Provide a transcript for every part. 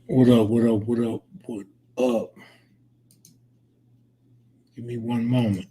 What up? What up? What up? What up? Give me one moment.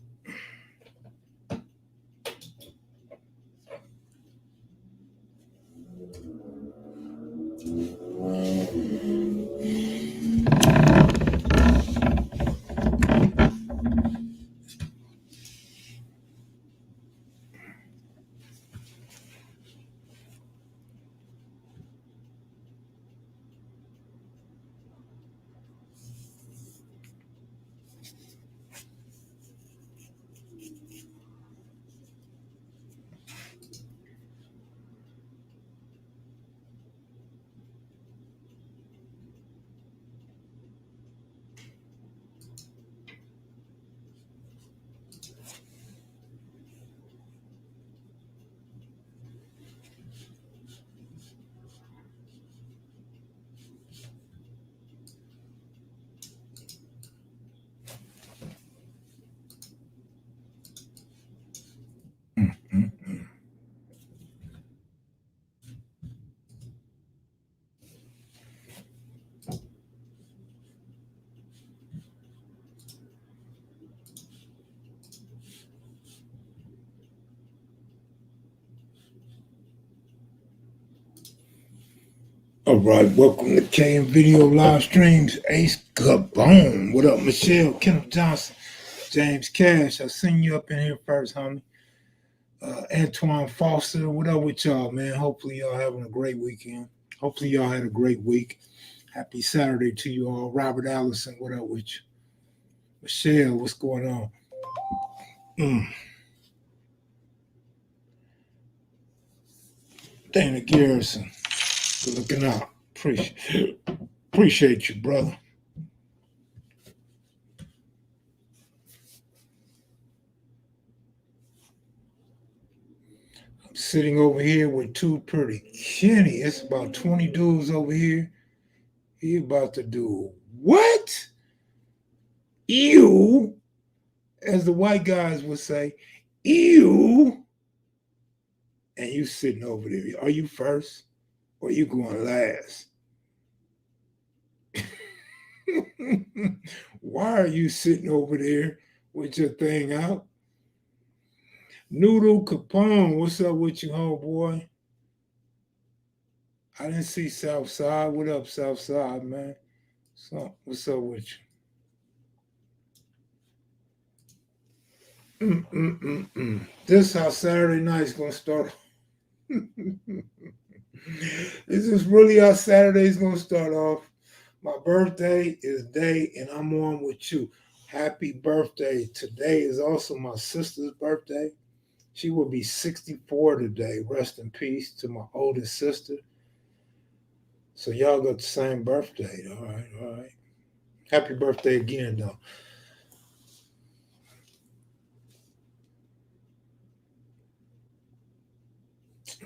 Mm-mm. All right, welcome to K and Video Live Streams. Ace Gabone. What up, Michelle? Kenneth Johnson, James Cash. I seen you up in here first, homie. Antoine Foster. What up with y'all, man? Hopefully y'all having a great weekend. Hopefully y'all had a great week. Happy Saturday to you all. Robert Allison. What up with you? Michelle, what's going on? Mm. Dana Garrison. Good looking out. Appreciate you, brother. I'm sitting over here with two pretty Kenny. It's about 20 dudes over here. He about to do what? You, as the white guys would say, you, and you sitting over there. Are you first or you going last? Why are you sitting over there with your thing out? Noodle Capone, what's up with you, homeboy? I didn't see Southside. What up, Southside, man? So, what's up with you? This how Saturday night's gonna start. This is really how Saturday's gonna start off. My birthday is day, and I'm on with you. Happy birthday! Today is also my sister's birthday. She will be 64 today. Rest in peace to my oldest sister. So y'all got the same birthday. All right, all right. Happy birthday again, though.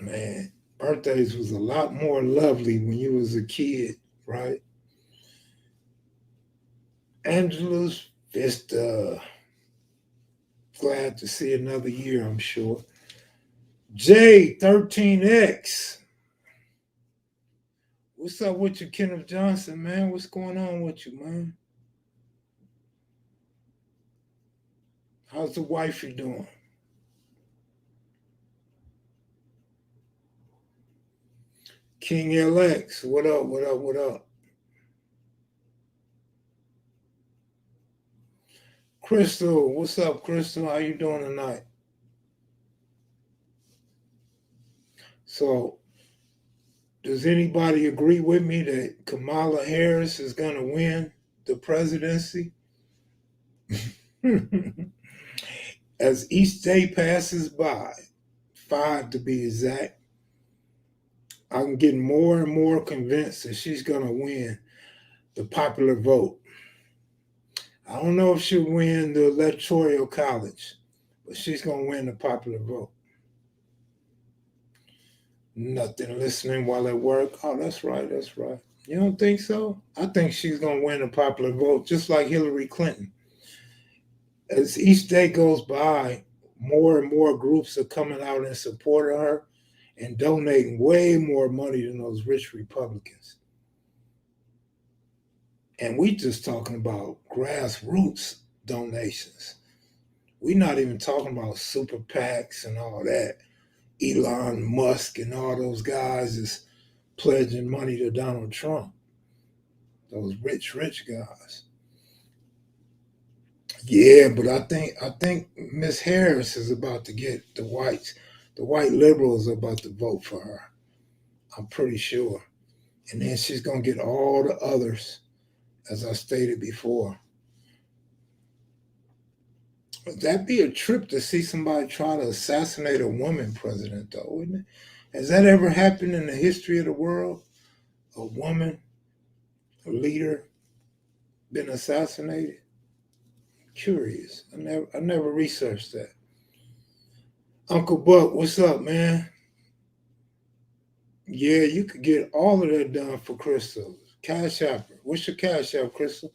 Man, birthdays was a lot more lovely when you was a kid, right? Angela's Vista. Glad to see another year, I'm sure. J13X. What's up with you, Kenneth Johnson, man? What's going on with you, man? How's the wifey doing? King LX, what up, what up, what up? Crystal, what's up, Crystal? How you doing tonight? So, does anybody agree with me that Kamala Harris is going to win the presidency? As each day passes by, 5 to be exact, I'm getting more and more convinced that she's going to win the popular vote. I don't know if she'll win the electoral college, but she's going to win the popular vote. Nothing listening while at work. Oh, that's right. That's right. You don't think so? I think she's going to win the popular vote, just like Hillary Clinton. As each day goes by, more and more groups are coming out in support of her and donating way more money than those rich Republicans. And we just talking about grassroots donations. We're not even talking about super PACs and all that. Elon Musk and all those guys is pledging money to Donald Trump. Those rich guys. Yeah, but I think Miss Harris is about to get the whites. The white liberals are about to vote for her. I'm pretty sure. And then she's gonna get all the others, as I stated before. Would that be a trip to see somebody try to assassinate a woman president, though, wouldn't it? Has that ever happened in the history of the world? A woman, a leader, been assassinated? Curious. I never researched that. Uncle Buck, what's up, man? Yeah, you could get all of that done for Crystal. Cash App her. What's your cash app, Crystal?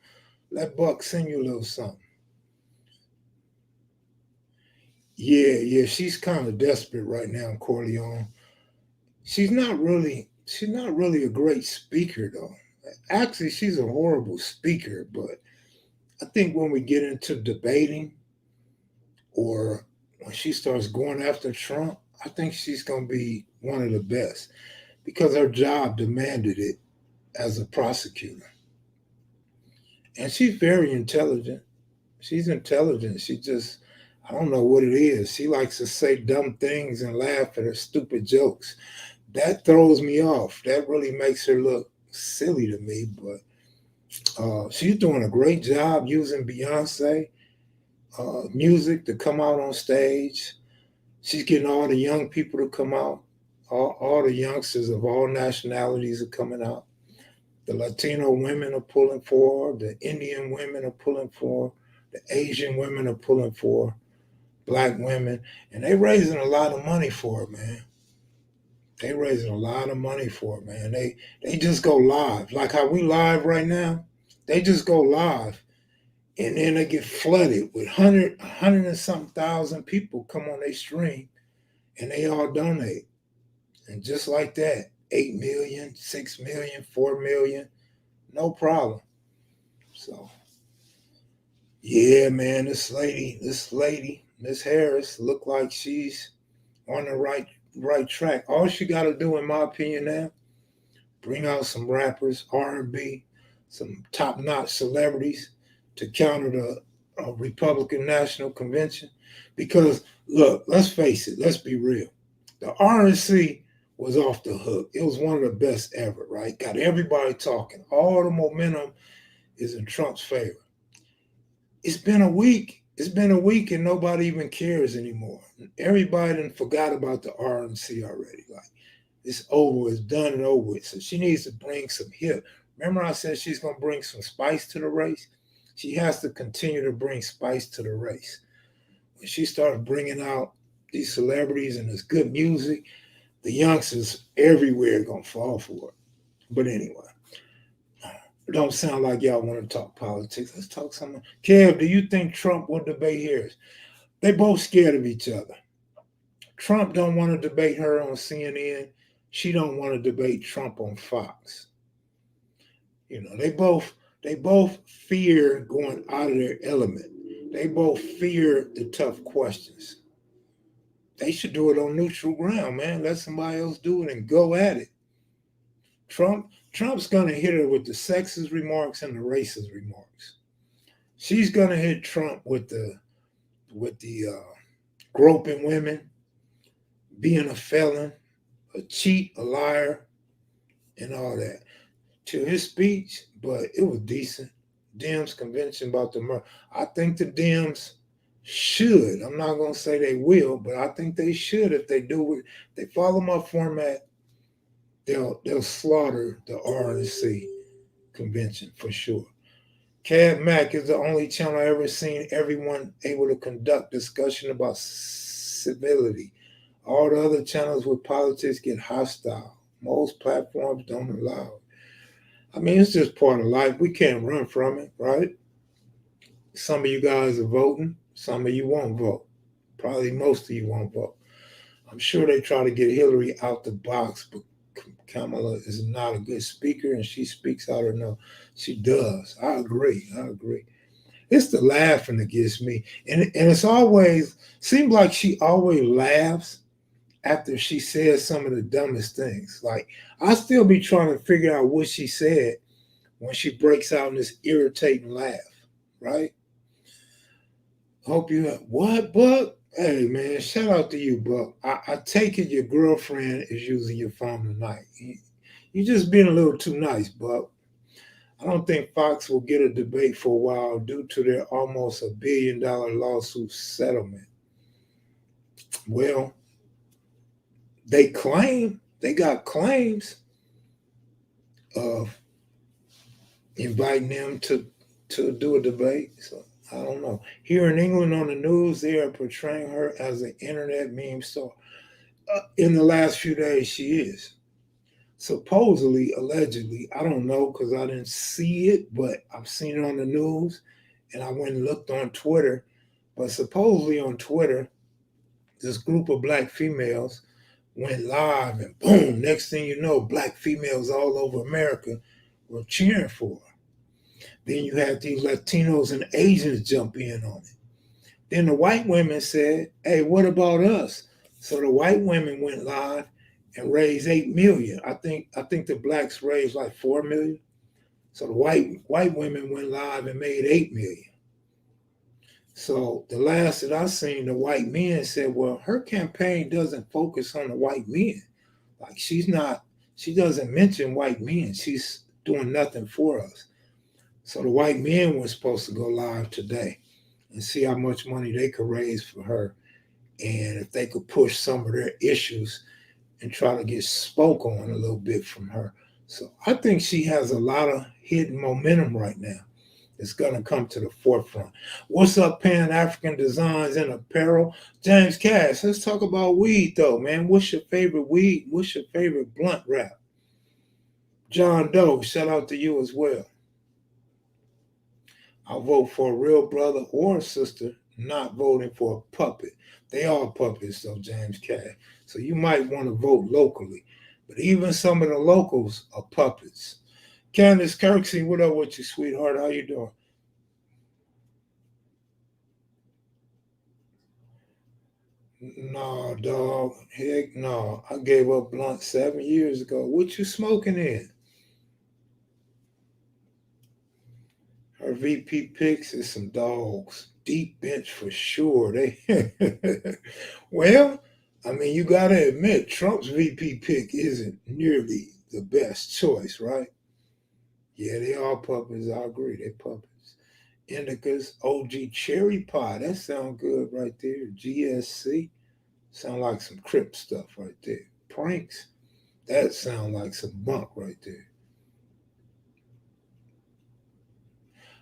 Let Buck send you a little something. Yeah, she's kind of desperate right now, Corleone. She's not really a great speaker though. Actually, she's a horrible speaker, but I think when we get into debating or when she starts going after Trump, I think she's going to be one of the best because her job demanded it as a prosecutor. And she's very intelligent. She's intelligent. She just, I don't know what it is. She likes to say dumb things and laugh at her stupid jokes. That throws me off. That really makes her look silly to me. But she's doing a great job using Beyonce music to come out on stage. She's getting all the young people to come out. All the youngsters of all nationalities are coming out. The Latino women are pulling for her. The Indian women are pulling for her. The Asian women are pulling for her. Black women. And they raising a lot of money for it, man. They raising a lot of money for it, man. They just go live. Like how we live right now. They just go live. And then they get flooded with 100 and some thousand people come on their stream and they all donate. And just like that, 8 million, 6 million, 4 million, no problem. So yeah, man, this lady, Miss Harris, look like she's on the right track. All she gotta do, in my opinion now, bring out some rappers, R&B, some top-notch celebrities to counter the Republican National Convention. Because look, let's face it, let's be real. The RNC was off the hook. It was one of the best ever, right? Got everybody talking. All the momentum is in Trump's favor. It's been a week. It's been a week and nobody even cares anymore. Everybody done forgot about the RNC already. Like it's over, it's done and over with. So she needs to bring some hip. Remember, I said she's gonna bring some spice to the race? She has to continue to bring spice to the race. When she starts bringing out these celebrities and this good music, the youngsters everywhere gonna fall for it. But anyway, it don't sound like y'all want to talk politics. Let's talk something. Kev, do you think Trump will debate Harris? They both scared of each other. Trump don't want to debate her on CNN. She don't want to debate Trump on Fox. You know, they both fear going out of their element. They both fear the tough questions. They should do it on neutral ground, man. Let somebody else do it and go at it. Trump's gonna hit her with the sexist remarks and the racist remarks. She's gonna hit Trump with the groping women, being a felon, a cheat, a liar, and all that. To his speech, but it was decent. Dems convention about the murder. I think the Dems should. I'm not gonna say they will, but I think they should if they do it. They follow my format. They'll slaughter the RNC convention for sure. Kev Mac is the only channel I ever seen everyone able to conduct discussion about civility. All the other channels with politics get hostile. Most platforms don't allow it. I mean, it's just part of life. We can't run from it, right? Some of you guys are voting. Some of you won't vote. Probably most of you won't vote. I'm sure they try to get Hillary out the box, but Kamala is not a good speaker, and she speaks out of no. She does. I agree. I agree. It's the laughing that gets me, and it's always seems like she always laughs after she says some of the dumbest things. Like I still be trying to figure out what she said when she breaks out in this irritating laugh. Right? Hope you have what, Buck? Hey man, shout out to you, Buck. I take it your girlfriend is using your phone tonight. You just being a little too nice, Buck. I don't think Fox will get a debate for a while due to their almost $1 billion lawsuit settlement. Well, they got claims of inviting them to do a debate. So I don't know. Here in England on the news, they are portraying her as an internet meme star. In the last few days, she is. Supposedly, allegedly, I don't know because I didn't see it, but I've seen it on the news and I went and looked on Twitter. But supposedly on Twitter, this group of black females went live and boom, next thing you know, black females all over America were cheering for her. Then you had these Latinos and Asians jump in on it. Then the white women said, hey, what about us? So the white women went live and raised 8 million. I think the blacks raised like 4 million. So the white women went live and made 8 million. So the last that I seen, the white men said, well, her campaign doesn't focus on the white men. Like she doesn't mention white men. She's doing nothing for us. So the white men were supposed to go live today and see how much money they could raise for her. And if they could push some of their issues and try to get spoke on a little bit from her. So I think she has a lot of hidden momentum right now. It's going to come to the forefront. What's up, Pan-African Designs and Apparel? James Cash, let's talk about weed, though, man. What's your favorite weed? What's your favorite blunt wrap? John Doe, shout out to you as well. I'll vote for a real brother or sister, not voting for a puppet. They are puppets, though, James Cash. So you might want to vote locally. But even some of the locals are puppets. Candace Kirksey, what up with you, sweetheart? How you doing? No, dog. Heck no. I gave up blunt 7 years ago. What you smoking in? Her VP picks is some dogs. Deep bench for sure. They well, I mean, you gotta admit, Trump's VP pick isn't nearly the best choice, right? Yeah, they are puppets. I agree. They puppets. Indicas, OG cherry pie. That sound good right there. GSC. Sound like some Crip stuff right there. Pranks. That sound like some bunk right there.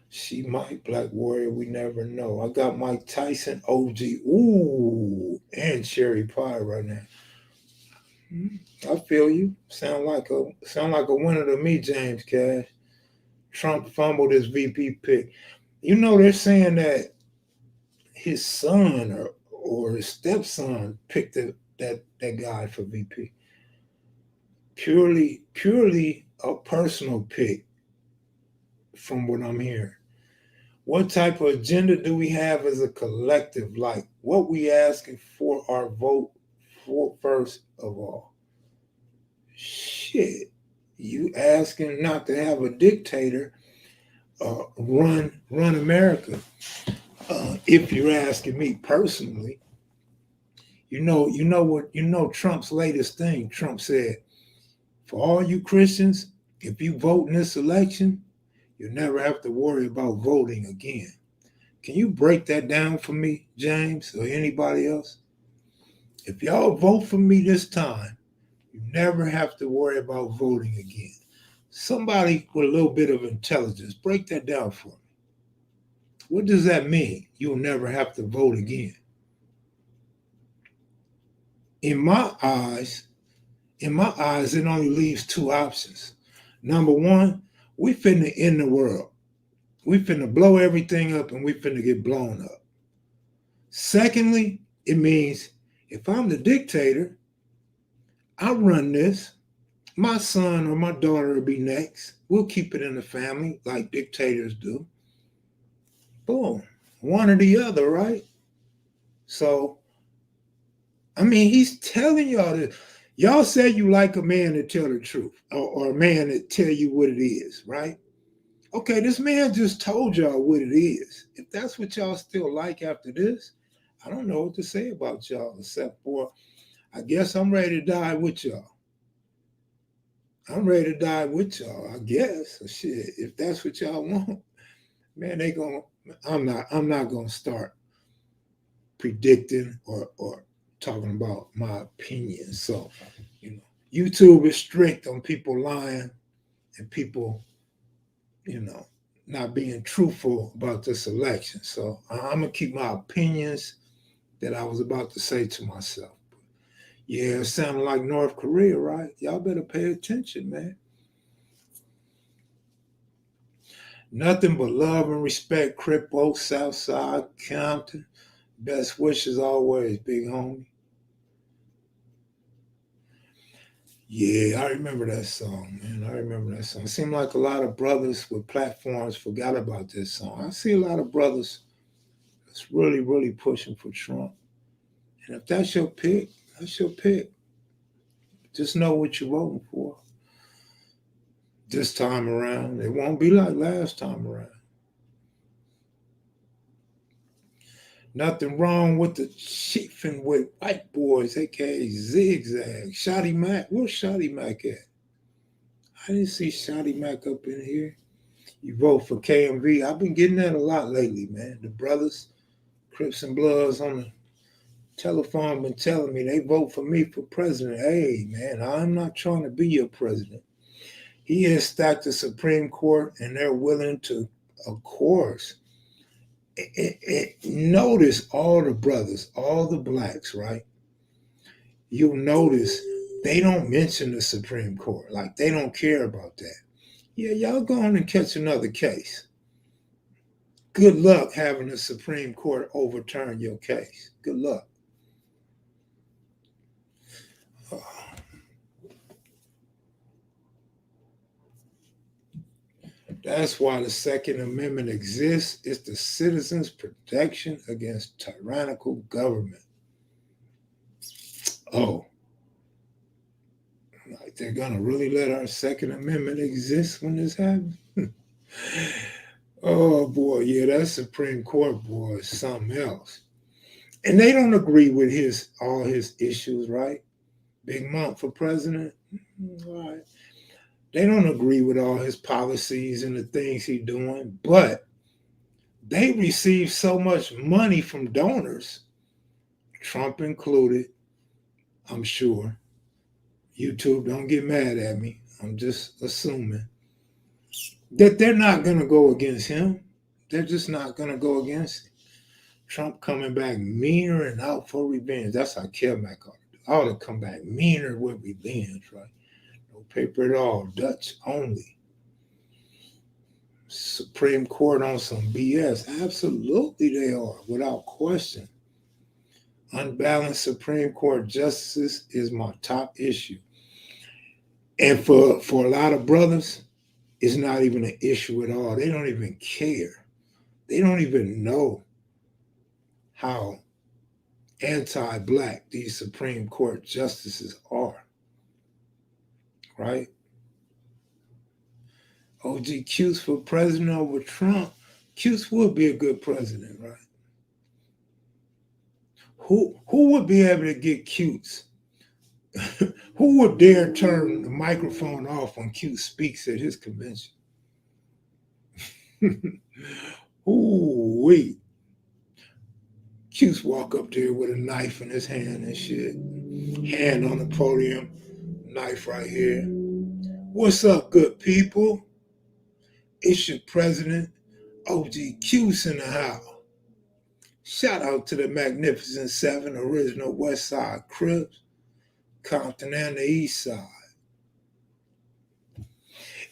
She might, Black Warrior, we never know. I got Mike Tyson, OG, and cherry pie right now. I feel you. Sound like a winner to me, James Cash. Trump fumbled his VP pick. You know they're saying that his son or his stepson picked that guy for VP. Purely a personal pick, from what I'm hearing. What type of agenda do we have as a collective? Like what we asking for our vote for first of all? Shit, you asking not to have a dictator run America. If you're asking me personally, you know Trump's latest thing. Trump said, for all you Christians, if you vote in this election, you'll never have to worry about voting again. Can you break that down for me, James, or anybody else? If y'all vote for me this time, you never have to worry about voting again. Somebody with a little bit of intelligence, break that down for me. What does that mean? You'll never have to vote again. In my eyes, it only leaves two options. Number one, we finna end the world. We finna blow everything up and we finna get blown up. Secondly, it means if I'm the dictator, I run this my son or my daughter will be next. We'll keep it in the family like dictators do. Boom. One or the other, right? So, I mean, he's telling y'all this. Y'all say you like a man to tell the truth or a man to tell you what it is, right? Okay, this man just told y'all what it is. If that's what y'all still like after this, I don't know what to say about y'all except for I guess I'm ready to die with y'all. I'm ready to die with y'all, I guess. So shit, if that's what y'all want, man, I'm not gonna start predicting or talking about my opinion. So, you know, YouTube is strict on people lying and people, you know, not being truthful about this election. So I'm gonna keep my opinions that I was about to say to myself. Yeah, it sounded like North Korea, right? Y'all better pay attention, man. Nothing but love and respect, Crippo, Southside, Compton. Best wishes always, big homie. Yeah, I remember that song, man. I remember that song. It seemed like a lot of brothers with platforms forgot about this song. I see a lot of brothers that's really, really pushing for Trump. And if that's your pick, that's your pick. Just know what you're voting for this time around. It won't be like last time around. Nothing wrong with the chiefing with white boys, aka Zigzag. Shotty Mac, where's Shotty Mac at? I didn't see Shotty Mac up in here. You vote for KMV. I've been getting that a lot lately, man. The brothers, Crips and Bloods on the telephone been telling me they vote for me for president. Hey, man, I'm not trying to be your president. He has stacked the Supreme Court and they're willing to, of course, notice all the brothers, all the blacks, right? You'll notice they don't mention the Supreme Court. Like they don't care about that. Yeah, y'all go on and catch another case. Good luck having the Supreme Court overturn your case. Good luck. That's why the Second Amendment exists. It's the citizens' protection against tyrannical government. Oh, like they're gonna really let our Second Amendment exist when this happens? Oh boy, yeah, that Supreme Court boy is something else. And they don't agree with his all his issues, right? Big Monk for president. All right. They don't agree with all his policies and the things he's doing, but they receive so much money from donors, Trump included, I'm sure. YouTube, don't get mad at me. I'm just assuming that they're not going to go against him. They're just not going to go against him. Trump coming back meaner and out for revenge. That's how Kev Mac ought to do. I ought to come back meaner with revenge, right? No paper at all. Dutch only. Supreme Court on some BS. Absolutely they are, without question. Unbalanced Supreme Court justices is my top issue. And for a lot of brothers, it's not even an issue at all. They don't even care. They don't even know how anti-black these Supreme Court justices are. Right? OG Cuse for president over Trump. Cuse would be a good president, right? Who would be able to get Cuse? Who would dare turn the microphone off when Cuse speaks at his convention? Ooh, wait. Cuse walk up there with a knife in his hand and shit. Hand on the podium, knife right here. What's up, good people? It's your president, OG Cuse in the house. Shout out to the Magnificent Seven, original West Side Crips, Compton and the East Side.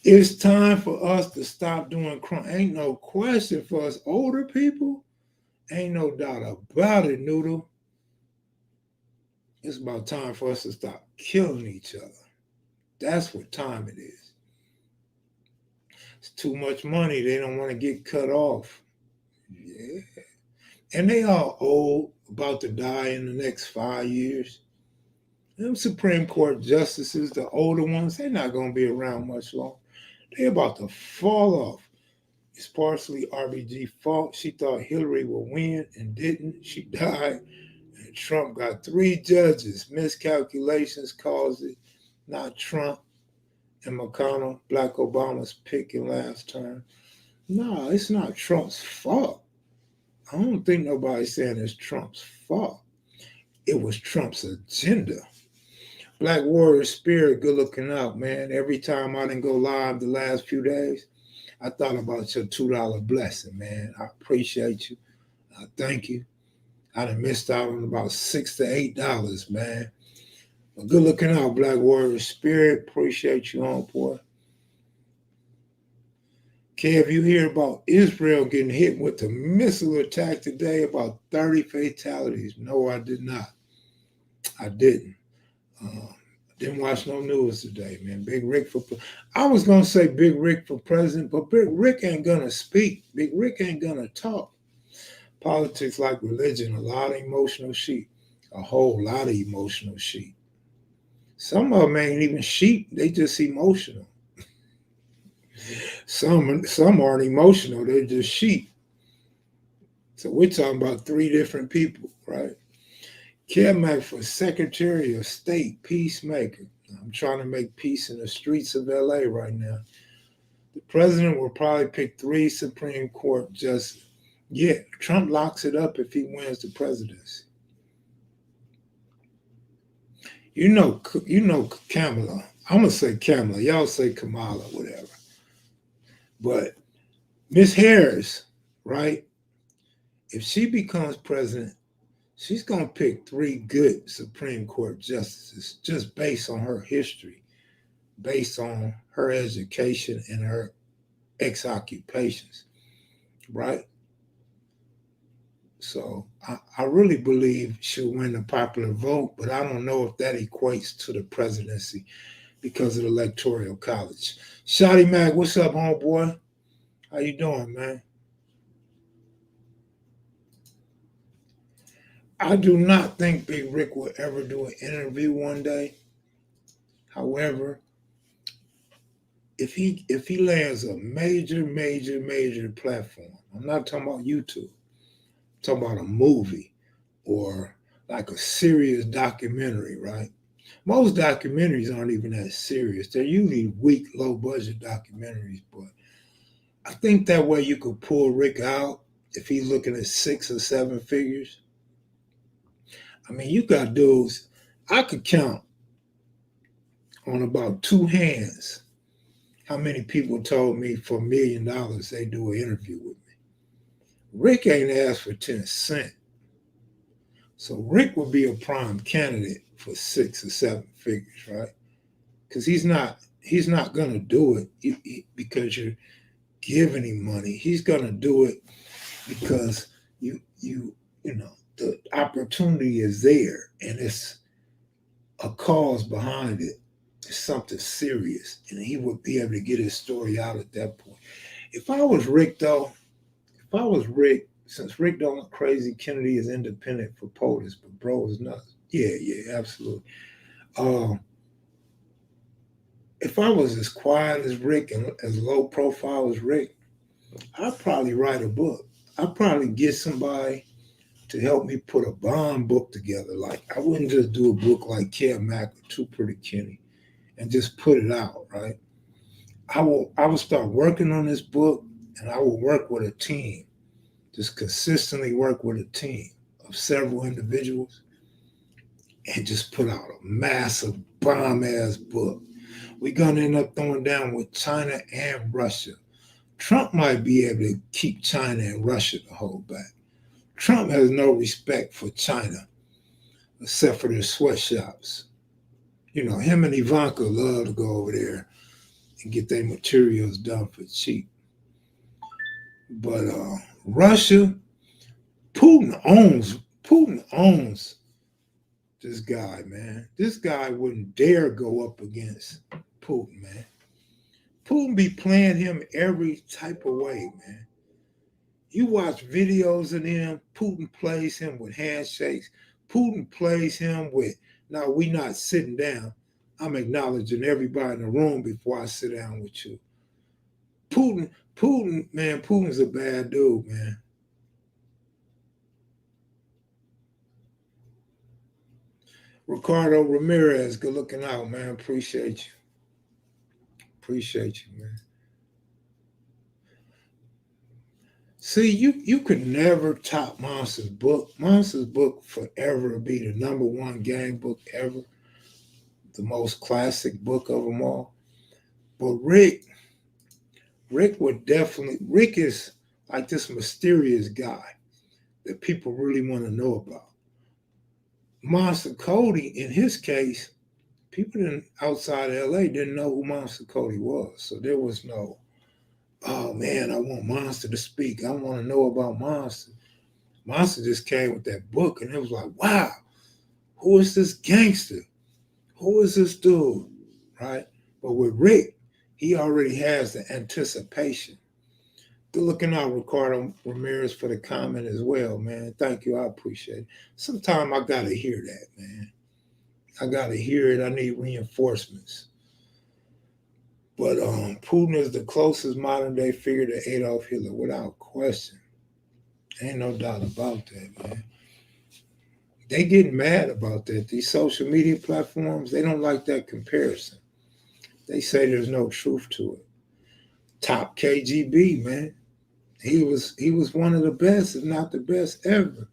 It's time for us to stop doing crime. Ain't no question for us older people. Ain't no doubt about it, Noodle. It's about time for us to stop killing each other. That's what time it is. It's too much money. They don't want to get cut off. Yeah. And they are old, about to die in the next 5 years. Them Supreme Court justices, the older ones, they're not going to be around much longer. They're about to fall off. It's partially RBG's fault. She thought Hillary would win and didn't. She died. And Trump got 3 judges. Miscalculations caused it, not Trump and McConnell, Black Obama's picking last term. No, it's not Trump's fault. I don't think nobody's saying it's Trump's fault. It was Trump's agenda. Black Warrior Spirit, good looking out, man. Every time I didn't go live the last few days, I thought about your $2 blessing, man. I appreciate you. I thank you. I done missed out on about $6 to $8, man. But good looking out, Black Warrior Spirit. Appreciate you, homeboy. Kev, you hear about Israel getting hit with a missile attack today, about 30 fatalities. No, I did not. I didn't. Didn't watch no news today, man. Big Rick I was going to say Big Rick for president, but Big Rick ain't going to speak. Big Rick ain't going to talk. Politics like religion, a lot of emotional sheep. A whole lot of emotional sheep. Some of them ain't even sheep. They just emotional. Some aren't emotional. They're just sheep. So we're talking about 3 different people, right? Kev Mac for Secretary of State, peacemaker. I'm trying to make peace in the streets of LA right now. The president will probably pick 3 Supreme Court justices. Yeah, Trump locks it up if he wins the presidency. You know Kamala. I'm going to say Kamala. Y'all say Kamala, whatever. But Miss Harris, right? If she becomes president, she's going to pick 3 good Supreme Court justices just based on her history, based on her education and her ex-occupations, right? So I really believe she'll win the popular vote, but I don't know if that equates to the presidency because of the Electoral College. Shotty Mac, what's up, homeboy? How you doing, man? I do not think Big Rick will ever do an interview one day. However, if he lands a major platform, I'm not talking about YouTube, I'm talking about a movie or like a serious documentary, right? Most documentaries aren't even that serious. They're usually weak, low-budget documentaries, but I think that way you could pull Rick out if he's looking at 6 or 7 figures. I mean, you got dudes, I could count on about 2 hands how many people told me for $1 million they do an interview with me. Rick ain't asked for 10 cents. So Rick would be a prime candidate for 6 or 7 figures, right? Because he's not going to do it because you're giving him money. He's going to do it because you know, the opportunity is there and it's a cause behind it. It's something serious, and he would be able to get his story out at that point. If I was Rick, since Rick don't look crazy, Kennedy is independent for POTUS, but bro is not. Yeah, absolutely. If I was as quiet as Rick and as low profile as Rick, I'd probably write a book. I'd probably get somebody to help me put a bomb book together. Like, I wouldn't just do a book like Kev Mac or Too Pretty Kenny and just put it out, right? I will start working on this book, and I will work with a team, just consistently work with a team of several individuals and just put out a massive bomb-ass book. We're going to end up throwing down with China and Russia. Trump might be able to keep China and Russia to hold back. Trump has no respect for China except for their sweatshops. You know, him and Ivanka love to go over there and get their materials done for cheap. But Russia, Putin owns this guy, man. This guy wouldn't dare go up against Putin, man. Putin be playing him every type of way, man. You watch videos of him, Putin plays him with handshakes. Putin plays him with, now we not sitting down. I'm acknowledging everybody in the room before I sit down with you. Putin, man, Putin's a bad dude, man. Ricardo Ramirez, good looking out, man. Appreciate you. Appreciate you, man. See, you could never top Monster's book. Monster's book forever be the number one gang book ever, the most classic book of them all. But Rick is like this mysterious guy that people really want to know about. Monster Cody, in his case, people outside of LA didn't know who Monster Cody was. So there was no, oh man, I want Monster to speak. I want to know about Monster. Monster just came with that book and it was like, wow, who is this gangster? Who is this dude? Right? But with Rick, he already has the anticipation. Good looking out, Ricardo Ramirez, for the comment as well, man. Thank you. I appreciate it. Sometimes I got to hear that, man. I got to hear it. I need reinforcements. But Putin is the closest modern day figure to Adolf Hitler, without question. Ain't no doubt about that, man. They getting mad about that. These social media platforms, they don't like that comparison. They say there's no truth to it. Top KGB, man. He was one of the best, if not the best ever.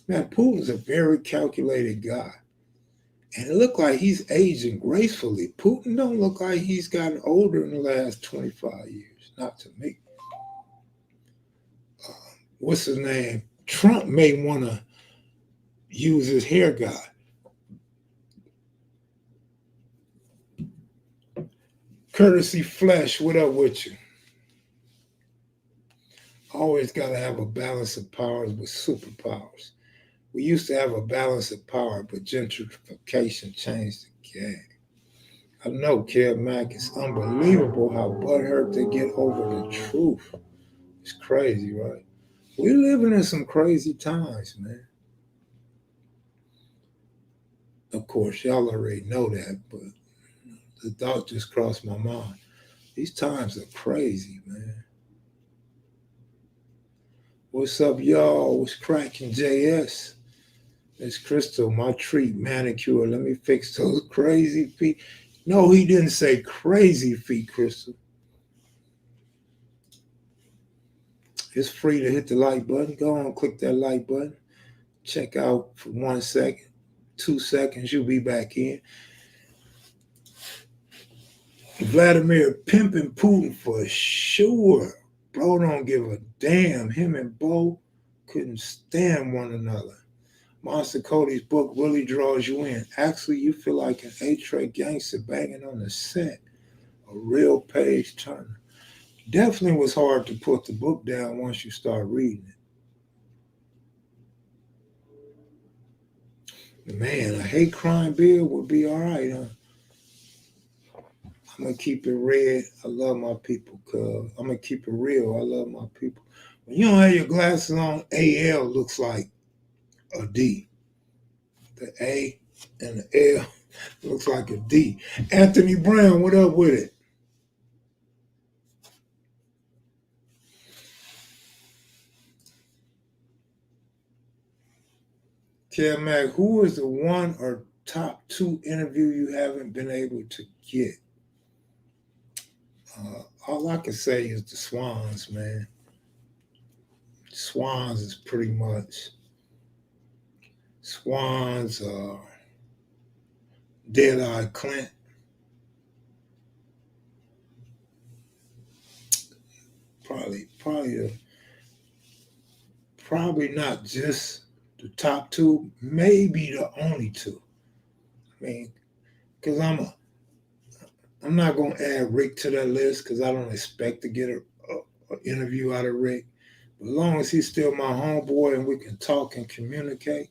Man, Putin's a very calculated guy. And it looked like he's aging gracefully. Putin don't look like he's gotten older in the last 25 years. Not to me. What's his name? Trump may want to use his hair guy. Courtesy Flesh, what up with you? Always got to have a balance of powers with superpowers. We used to have a balance of power, but gentrification changed the game. I know, Kev Mac, it's unbelievable how butthurt they get over the truth. It's crazy, right? We're living in some crazy times, man. Of course, y'all already know that, but the thought just crossed my mind. These times are crazy, man. What's up, y'all? What's cracking, JS? It's Crystal, my treat, manicure. Let me fix those crazy feet. No, he didn't say crazy feet, Crystal. It's free to hit the like button. Go on, click that like button. Check out for 1 second, 2 seconds. You'll be back in. Vladimir pimping Putin for sure. Bro don't give a damn. Him and Bo couldn't stand one another. Monster Cody's book really draws you in. Actually, you feel like an A-Tray gangster banging on the set. A real page turner. Definitely was hard to put the book down once you start reading it. Man, a hate crime bill would be all right, huh? I'm going to keep it red. I love my people, cuz. I'm going to keep it real. I love my people. When you don't have your glasses on, AL looks like a D. The A and the L looks like a D. Anthony Brown, what up with it? Kev Mac, who is the one or top two interview you haven't been able to get? All I can say is the Swans, man. Swans is pretty much Swans, Dead Eye Clint. Probably not just the top two, maybe the only two. I mean, because I'm not gonna add Rick to that list because I don't expect to get an interview out of Rick. But as long as he's still my homeboy and we can talk and communicate,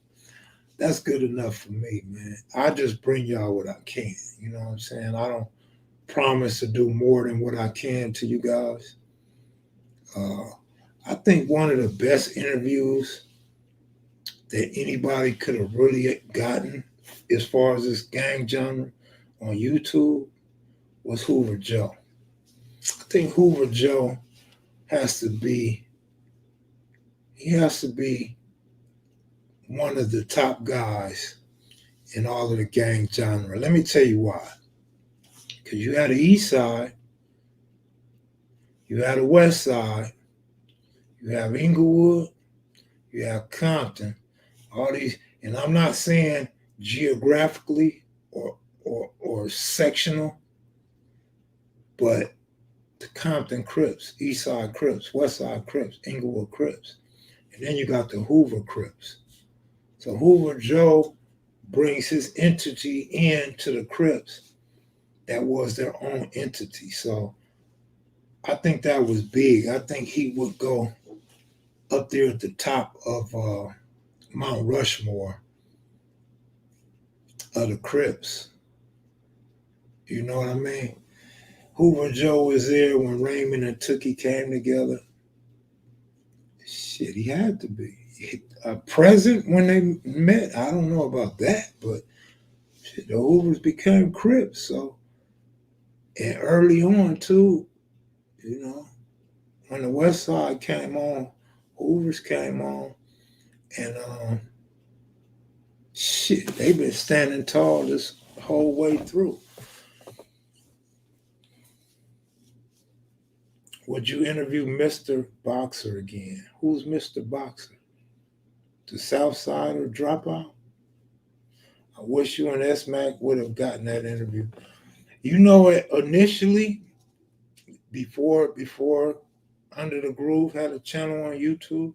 that's good enough for me, man. I just bring y'all what I can. You know what I'm saying? I don't promise to do more than what I can to you guys. I think one of the best interviews that anybody could have really gotten as far as this gang genre on YouTube was Hoover Joe. I think Hoover Joe has to be one of the top guys in all of the gang genre. Let me tell you why. Because you had the East Side, you had the West Side, you have Inglewood, you have Compton, all these, and I'm not saying geographically or sectional, but the Compton Crips, East Side Crips, West Side Crips, Inglewood Crips. And then you got the Hoover Crips. So Hoover Joe brings his entity into the Crips that was their own entity. So I think that was big. I think he would go up there at the top of Mount Rushmore of the Crips. You know what I mean? Hoover Joe was there when Raymond and Tookie came together. Shit, he had to be. Present when they met, I don't know about that, but shit, the Hoovers became Crips. So, and early on too, you know, when the West Side came on, Hoovers came on, and shit, they've been standing tall this whole way through. Would you interview Mr. Boxer again? Who's Mr. Boxer? The South Side or Dropout? I wish you and S Mac would have gotten that interview. You know, initially, before Under the Groove had a channel on YouTube,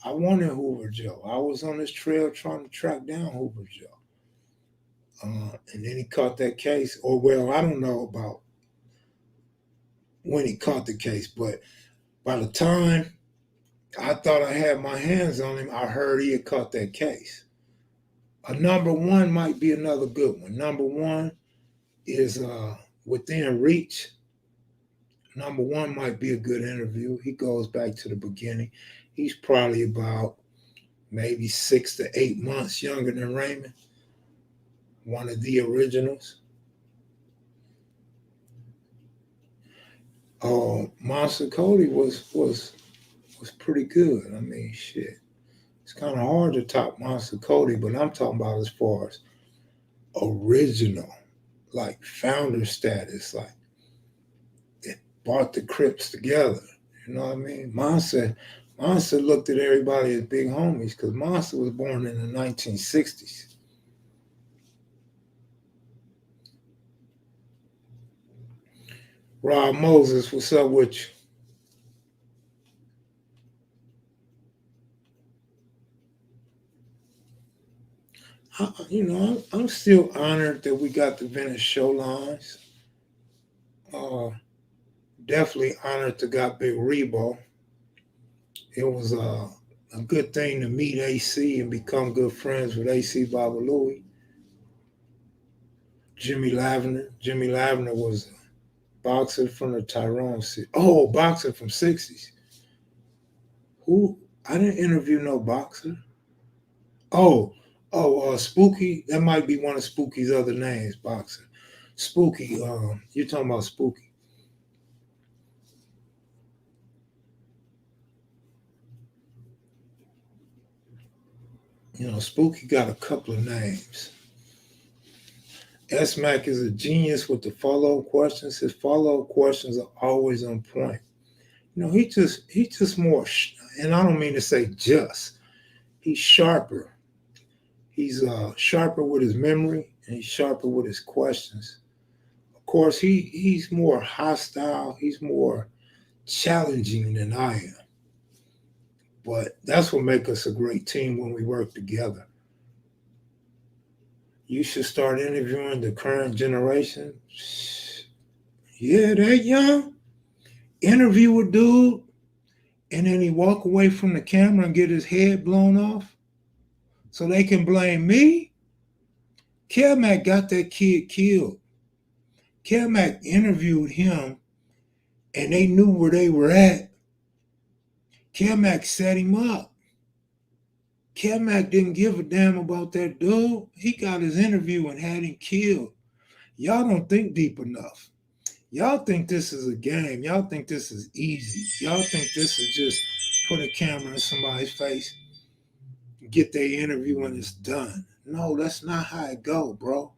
I wanted Hoover Joe. I was on this trail trying to track down Hoover Joe. And then he caught that case, or well, I don't know about when he caught the case, but by the time I thought I had my hands on him, I heard he had caught that case. A number one might be another good one. Number one is Within Reach. Number one might be a good interview. He goes back to the beginning. He's probably about maybe 6 to 8 months younger than Raymond, one of the originals. Monster Cody was pretty good. I mean, shit. It's kind of hard to top Monster Cody, but I'm talking about as far as original, like founder status, like it brought the Crips together. You know what I mean? Monster looked at everybody as big homies because Monster was born in the 1960s. Rob Moses, what's up with you? I'm still honored that we got the Venice show lines. Definitely honored to got Big Rebo. It was a good thing to meet AC and become good friends with AC Baba Louie. Jimmy Lavender. Jimmy Lavender was a boxer from the Tyrone City. Oh, boxer from 60s. Who? I didn't interview no boxer. Spooky. That might be one of Spooky's other names, boxer. Spooky. You're talking about Spooky. You know, Spooky got a couple of names. S Mac is a genius with the follow-up questions. His follow-up questions are always on point. You know, he's just more, and I don't mean to say just. He's sharper. He's sharper with his memory, and he's sharper with his questions. Of course, he's more hostile. He's more challenging than I am. But that's what makes us a great team when we work together. You should start interviewing the current generation. Yeah, they're young. Interview a dude, and then he walk away from the camera and get his head blown off so they can blame me. Kev Mac got that kid killed. Kev Mac interviewed him and they knew where they were at. Kev Mac set him up. Kev Mac didn't give a damn about that dude. He got his interview and had him killed. Y'all don't think deep enough. Y'all think this is a game. Y'all think this is easy. Y'all think this is just put a camera in somebody's face, get their interview, and it's done. No, that's not how it go, bro.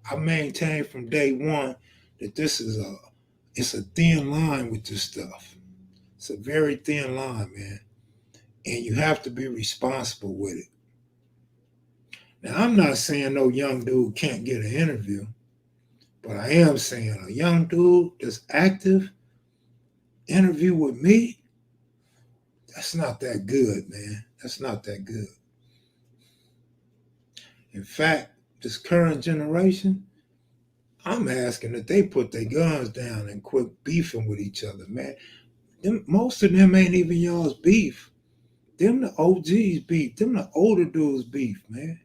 I maintained from day one that it's a thin line with this stuff. It's a very thin line, man. And you have to be responsible with it. Now, I'm not saying no young dude can't get an interview, but I am saying a young dude that's active, interview with me, that's not that good, man. That's not that good. In fact, this current generation, I'm asking that they put their guns down and quit beefing with each other, man. Most of them ain't even y'all's beef. Them the OGs beef. Them the older dudes beef, man.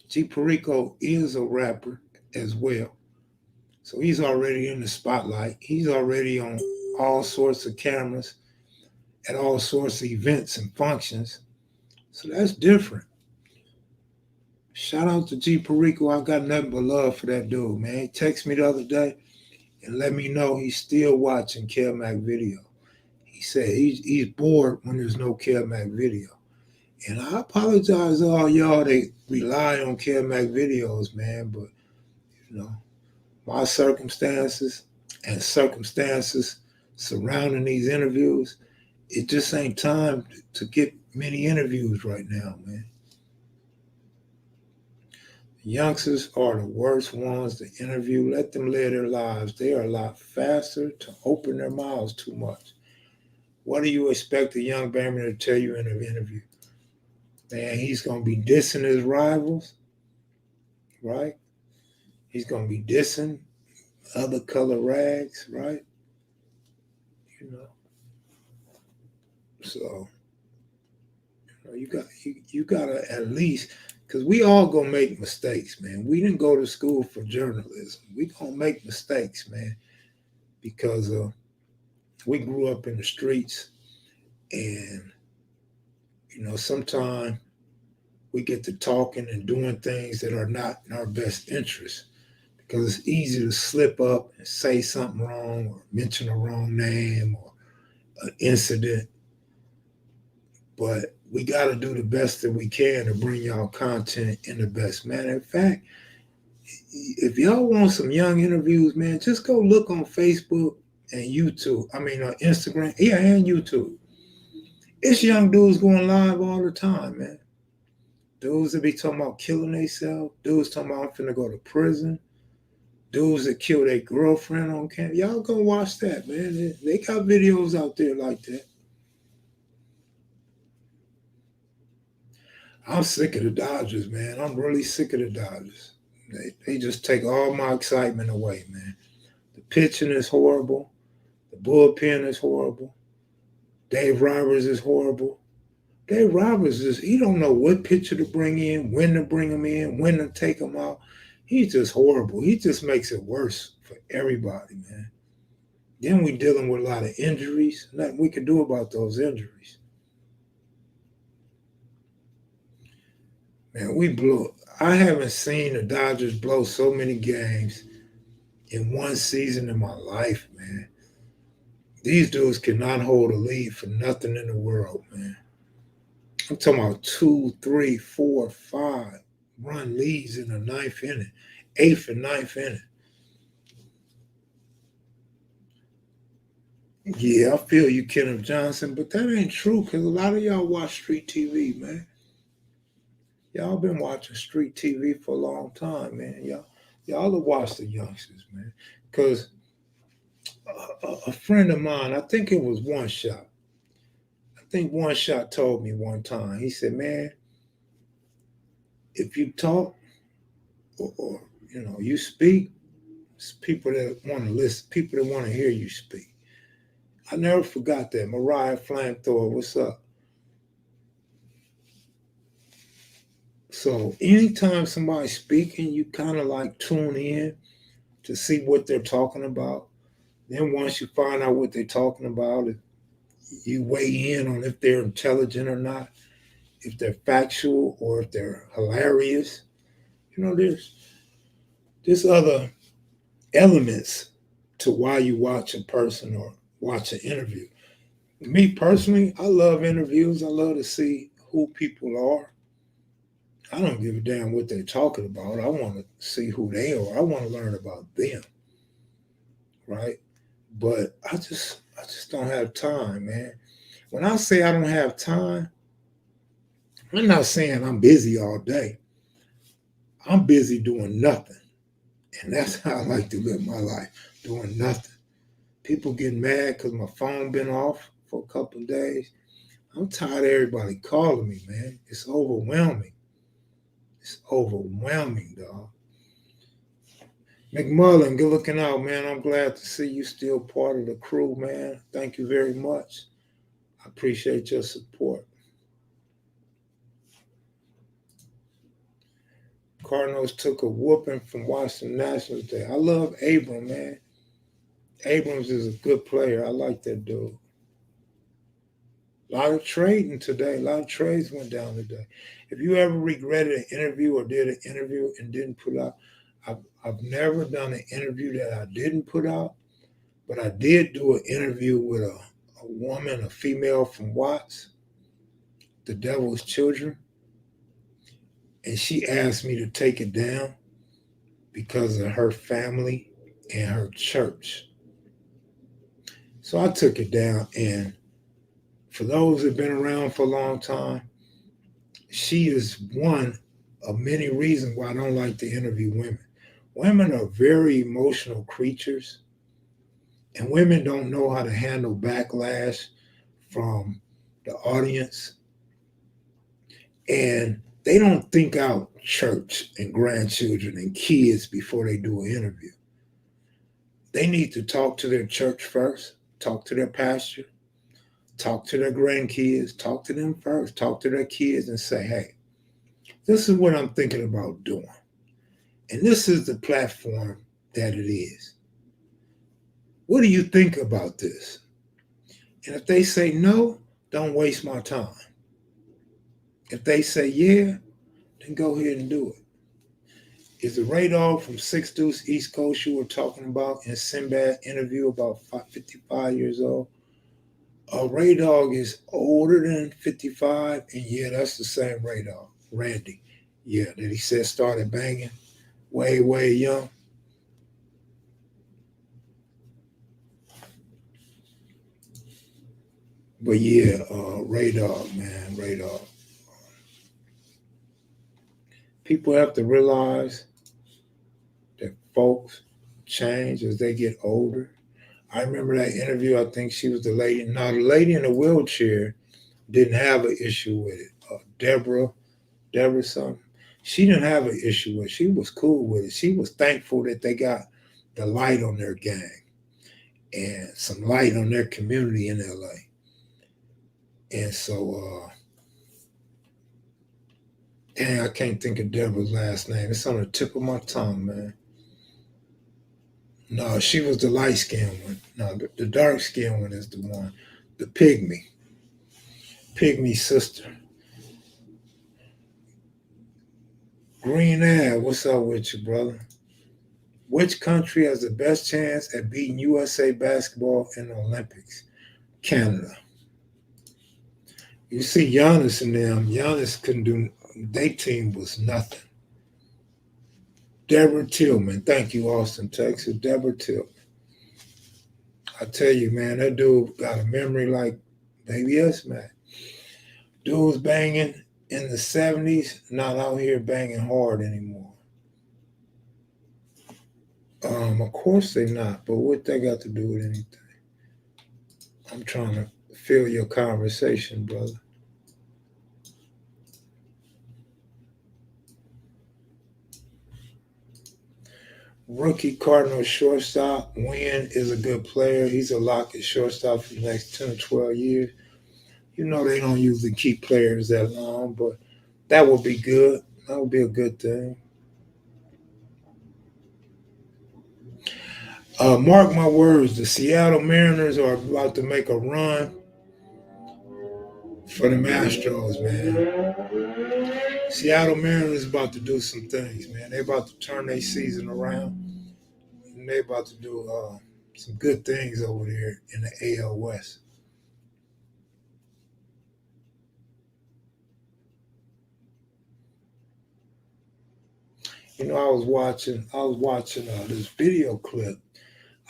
G Perico is a rapper as well. So he's already in the spotlight. He's already on all sorts of cameras at all sorts of events and functions. So that's different. Shout out to G Perico. I got nothing but love for that dude, man. He texted me the other day and let me know he's still watching Kev Mac video. He said he's bored when there's no Kev Mac video. And I apologize to all y'all that rely on Kev Mac videos, man, but my circumstances and circumstances surrounding these interviews, it just ain't time to get many interviews right now, man. Youngsters are the worst ones to interview. Let them live their lives. They are a lot faster to open their mouths too much. What do you expect a young Bammer to tell you in an interview? Man, he's going to be dissing his rivals, right? He's going to be dissing other color rags, right? So you got to at least, because we all gonna make mistakes, man. We didn't go to school for journalism. We gonna make mistakes, man, because we grew up in the streets, and sometimes we get to talking and doing things that are not in our best interest, because it's easy to slip up and say something wrong or mention a wrong name or an incident. But we got to do the best that we can to bring y'all content in the best manner. In fact, if y'all want some young interviews, man, just go look on Facebook and YouTube. Instagram, and YouTube. It's young dudes going live all the time, man. Dudes that be talking about killing themselves. Dudes talking about I'm finna go to prison. Dudes that kill their girlfriend on camera. Y'all go watch that, man. They got videos out there like that. I'm sick of the Dodgers, man. I'm really sick of the Dodgers. They just take all my excitement away, man. The pitching is horrible. The bullpen is horrible. Dave Roberts is horrible. Dave Roberts he don't know what pitcher to bring in, when to bring him in, when to take him out. He's just horrible. He just makes it worse for everybody, man. Then we dealing with a lot of injuries. Nothing we can do about those injuries. Man, we blew. I haven't seen the Dodgers blow so many games in one season in my life, man. These dudes cannot hold a lead for nothing in the world, man. I'm talking about 2, 3, 4, 5 run leads in the ninth inning, 8th and 9th inning. Yeah, I feel you, Kenneth Johnson, but that ain't true because a lot of y'all watch street TV, man. Y'all been watching street TV for a long time, man. Y'all have watched the youngsters, man. Because a friend of mine, I think it was One Shot. I think One Shot told me one time. He said, man, if you talk or you speak, it's people that want to listen, people that want to hear you speak. I never forgot that. Mariah Flamethrower, what's up? So anytime somebody's speaking, you kind of like tune in to see what they're talking about. Then once you find out what they're talking about, you weigh in on if they're intelligent or not, if they're factual or if they're hilarious. There's other elements to why you watch a person or watch an interview. Me personally, I love interviews. I love to see who people are. I don't give a damn what they're talking about. I want to see who they are. I want to learn about them, right? But I just don't have time, man. When I say I don't have time, I'm not saying I'm busy all day. I'm busy doing nothing. And that's how I like to live my life, doing nothing. People get mad because my phone been off for a couple of days. I'm tired of everybody calling me, man. It's overwhelming. It's overwhelming, dog. McMullen, good looking out, man. I'm glad to see you still part of the crew, man. Thank you very much. I appreciate your support. Cardinals took a whooping from Washington Nationals today. I love Abram, man. Abrams is a good player. I like that dude. A lot of trading today. A lot of trades went down today. If you ever regretted an interview or did an interview and didn't put out, I've never done an interview that I didn't put out, but I did do an interview with a woman, a female from Watts, The Devil's Children, and she asked me to take it down because of her family and her church. So I took it down, and for those that have been around for a long time, she is one of many reasons why I don't like to interview women. Women are very emotional creatures, and women don't know how to handle backlash from the audience, and they don't think out church and grandchildren and kids before they do an interview. They need to talk to their church first, talk to their pastor, talk to their grandkids, talk to them first, talk to their kids and say, hey, this is what I'm thinking about doing. And this is the platform that it is. What do you think about this? And if they say no, don't waste my time. If they say yeah, then go ahead and do it. Is the radar from Six Deuce East Coast you were talking about in Sinbad interview about 55 years old? Ray Dog is older than 55, and yeah, that's the same Ray Dog. Randy, yeah, that he said started banging way, way young. But yeah, Ray Dog, man, Ray Dog. People have to realize that folks change as they get older. I remember that interview. I think she was the lady. Now, the lady in the wheelchair didn't have an issue with it. Deborah something. She didn't have an issue with it. She was cool with it. She was thankful that they got the light on their gang and some light on their community in LA. And so, dang, I can't think of Deborah's last name. It's on the tip of my tongue, man. No, she was the light skinned one. No, the dark skinned one is the one. The pygmy sister. Green Ave, what's up with you, brother? Which country has the best chance at beating USA basketball in the Olympics? Canada. You see Giannis and them. Giannis couldn't do. Their team was nothing. Deborah Tillman. Thank you, Austin, Texas. Deborah Tillman. I tell you, man, that dude got a memory like Baby S, man. Dude was banging in the 70s, not out here banging hard anymore. Of course they not, but what they got to do with anything? I'm trying to feel your conversation, brother. Rookie Cardinal shortstop. Wynn is a good player. He's a lock at shortstop for the next 10 or 12 years. You know they don't usually keep players that long, but that would be good. That would be a good thing. Mark my words, the Seattle Mariners are about to make a run for the Astros, man. Seattle Mariners about to do some things, man. They're about to turn their season around, and they're about to do some good things over there in the AL West. You know, I was watching this video clip.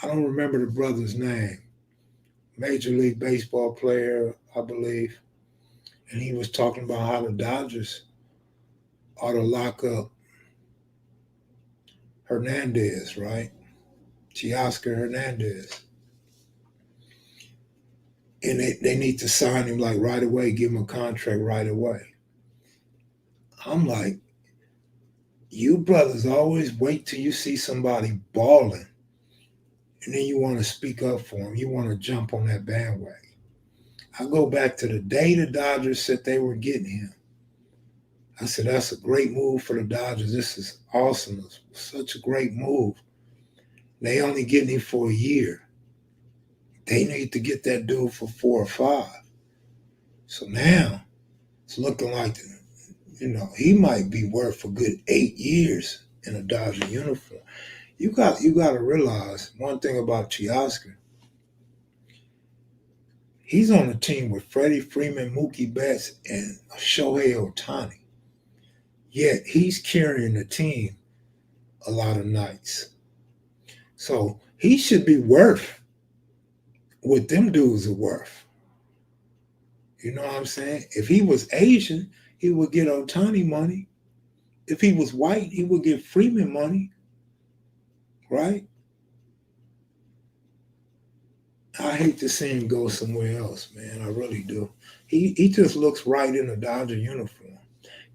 I don't remember the brother's name. Major League Baseball player, I believe, and he was talking about how the Dodgers ought to lock up Hernandez, right? Teoscar Hernandez. And they need to sign him like right away, give him a contract right away. I'm like, you brothers always wait till you see somebody balling and then you want to speak up for him. You want to jump on that bandwagon. I go back to the day the Dodgers said they were getting him. I said, that's a great move for the Dodgers. This is awesome. It's such a great move. They only getting him for a year. They need to get that dude for 4 or 5. So now it's looking like, he might be worth a good 8 years in a Dodger uniform. You got to realize one thing about Teoscar. He's on a team with Freddie Freeman, Mookie Betts, and Shohei Ohtani. Yet he's carrying the team a lot of nights. So he should be worth what them dudes are worth. You know what I'm saying? If he was Asian, he would get Ohtani money. If he was white, he would get Freeman money. Right? I hate to see him go somewhere else, man. I really do. He just looks right in a Dodger uniform.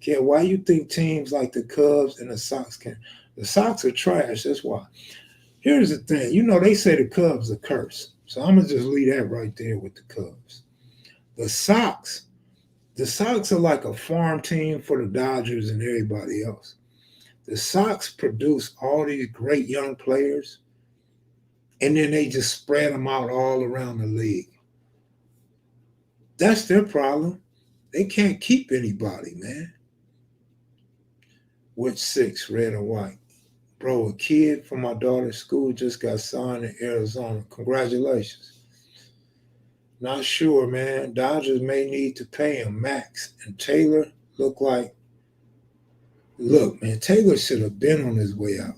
Kev, why you think teams like the Cubs and the Sox can? The Sox are trash. That's why. Here's the thing. They say the Cubs are cursed. So I'm going to just leave that right there with the Cubs. The Sox are like a farm team for the Dodgers and everybody else. The Sox produce all these great young players, and then they just spread them out all around the league. That's their problem. They can't keep anybody, man. Which 6, red or white? Bro, a kid from my daughter's school just got signed in Arizona. Congratulations. Not sure, man. Dodgers may need to pay him max. And Taylor look, man, Taylor should have been on his way out.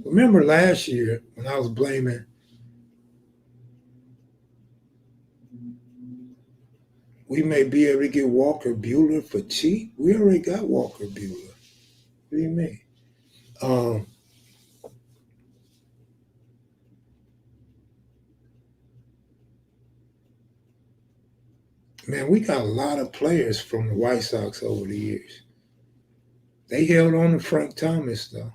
Remember last year when I was blaming we may be able to get Walker Buehler for cheap? We already got Walker Buehler. What do you mean? Man, we got a lot of players from the White Sox over the years. They held on to Frank Thomas, though.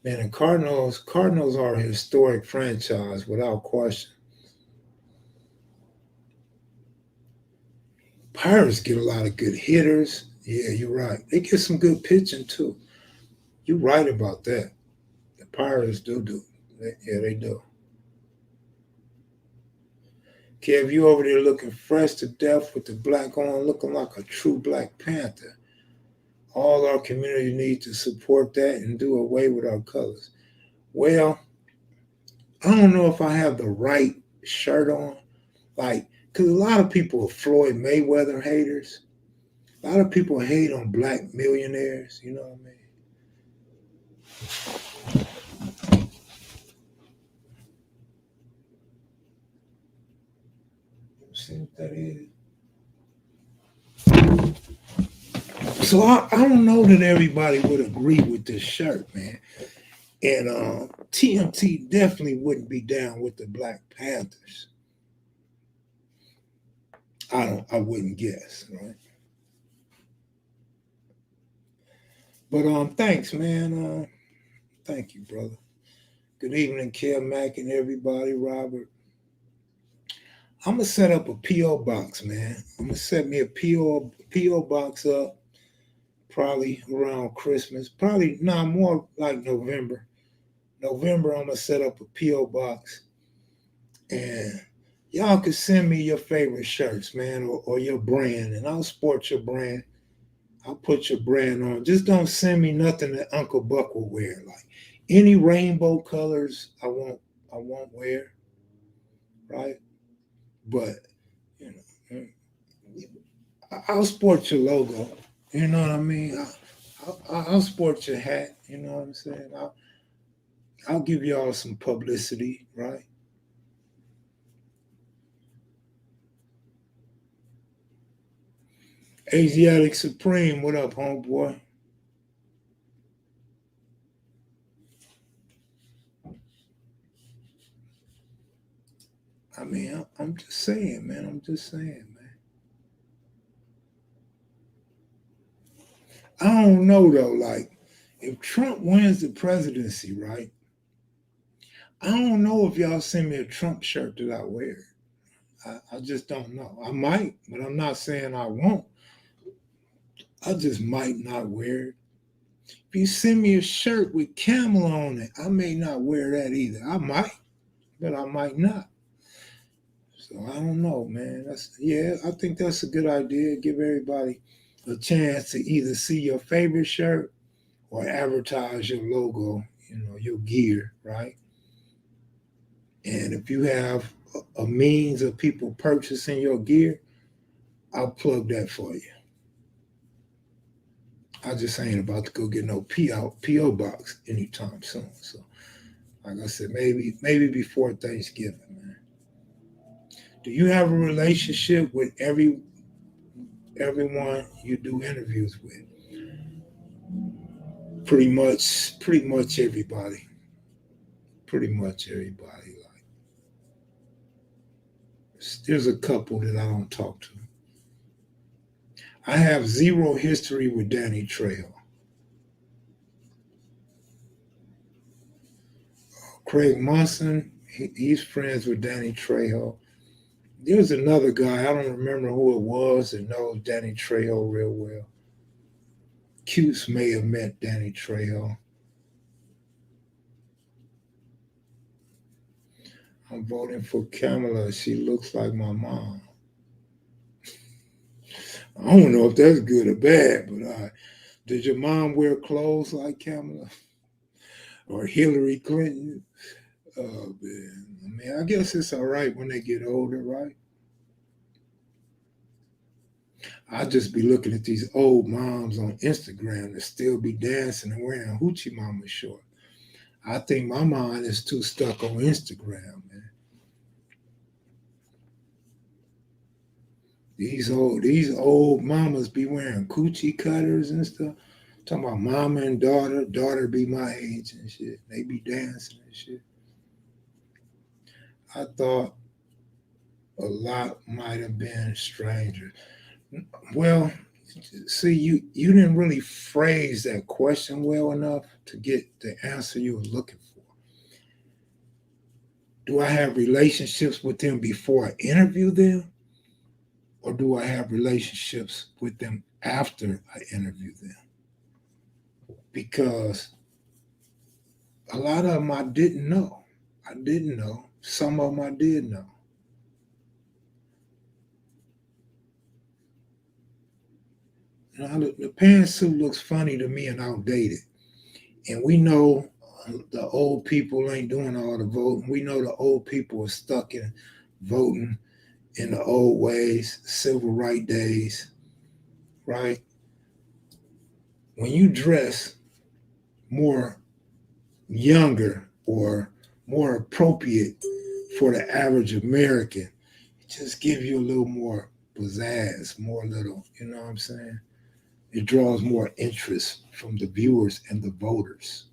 Man, the Cardinals are a historic franchise without question. Pirates get a lot of good hitters. Yeah, you're right. They get some good pitching, too. You're right about that. The Pirates do. They do. Kev, you over there looking fresh to death with the black on, looking like a true Black Panther. All our community needs to support that and do away with our colors. Well, I don't know if I have the right shirt on. Because a lot of people are Floyd Mayweather haters. A lot of people hate on black millionaires. You know what I mean? See what that is? So I don't know that everybody would agree with this shirt, man. And TMT definitely wouldn't be down with the Black Panthers. I wouldn't guess, right? But thanks, man. Thank you, brother. Good evening, Kev Mac and everybody, Robert. I'm gonna set up a PO box, man. I'm gonna set me a PO box up probably around Christmas. Probably more like November. November, I'm gonna set up a PO box, and y'all can send me your favorite shirts, man, or your brand, and I'll sport your brand. I'll put your brand on. Just don't send me nothing that Uncle Buck will wear. Like any rainbow colors, I won't wear, right? But you know, I'll sport your logo. You know what I mean? I'll sport your hat. You know what I'm saying? I'll give y'all some publicity, right? Asiatic Supreme, what up, homeboy? I mean, I'm just saying, man. I'm just saying, man. I don't know though. Like, if Trump wins the presidency, right? I don't know if y'all send me a Trump shirt that I wear. I just don't know. I might, but I'm not saying I won't. I just might not wear it. If you send me a shirt with camel on it, I may not wear that either. I might, but I might not. So I don't know, man. I think that's a good idea. Give everybody a chance to either see your favorite shirt or advertise your logo, your gear, right? And if you have a means of people purchasing your gear, I'll plug that for you. I just ain't about to go get no PO box anytime soon. So, like I said, maybe before Thanksgiving, man. Do you have a relationship with everyone you do interviews with? Pretty much everybody. Pretty much everybody. Like, there's a couple that I don't talk to. I have zero history with Danny Trejo. Craig Munson, he's friends with Danny Trejo. There's another guy, I don't remember who it was, that knows Danny Trejo real well. Cuse may have met Danny Trejo. I'm voting for Kamala. She looks like my mom. I don't know if that's good or bad, but did your mom wear clothes like Kamala or Hillary Clinton? Oh, man. I mean, I guess it's all right when they get older, right? I just be looking at these old moms on Instagram that still be dancing and wearing hoochie mama shorts. I think my mind is too stuck on Instagram, man. These old mamas be wearing coochie cutters and stuff. Talking about mama and daughter be my age and shit. They be dancing and shit. I thought a lot might have been strangers. Well, see, you didn't really phrase that question well enough to get the answer you were looking for. Do I have relationships with them before I interview them? Or do I have relationships with them after I interview them? Because a lot of them I didn't know. I didn't know. Some of them I did know. The pantsuit looks funny to me and outdated. And we know the old people ain't doing all the voting. We know the old people are stuck in voting in the old ways, civil rights days, right? When you dress more younger or more appropriate for the average American, it just gives you a little more pizzazz, more little, you know what I'm saying? It draws more interest from the viewers and the voters.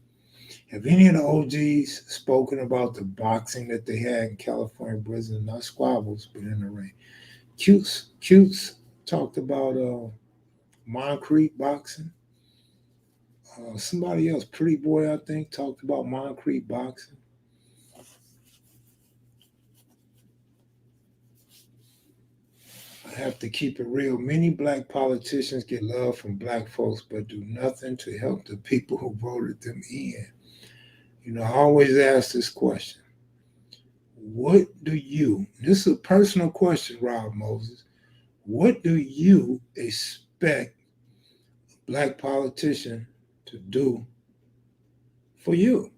Have any of the OGs spoken about the boxing that they had in California prison? Not squabbles, but in the ring. Cutes talked about Moncrief boxing. Somebody else, Pretty Boy, I think, talked about Moncrief boxing. I have to keep it real. Many black politicians get love from black folks, but do nothing to help the people who voted them in. I always ask this question. This is a personal question, Rob Moses. What do you expect a black politician to do for you?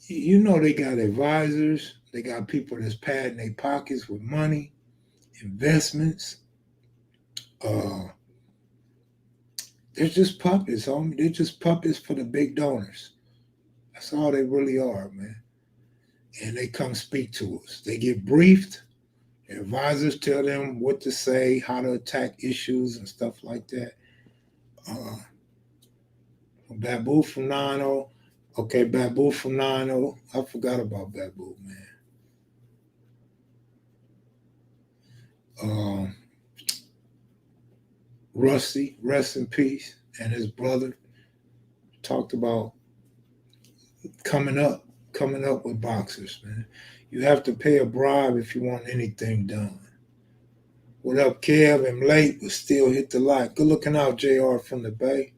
They got advisors, they got people that's padding their pockets with money, investments. Uh, they're just puppets, homie. They're just puppets for the big donors. That's all they really are, man. And they come speak to us. They get briefed. Their advisors tell them what to say, how to attack issues and stuff like that. Uh, Babu from 90. Okay, Babu from 90. I forgot about Babu, man. Um, Rusty, rest in peace, and his brother talked about coming up, coming up with boxers, man. You have to pay a bribe if you want anything done. What up, Kev? I'm late, but still hit the like. Good looking out, JR from the Bay.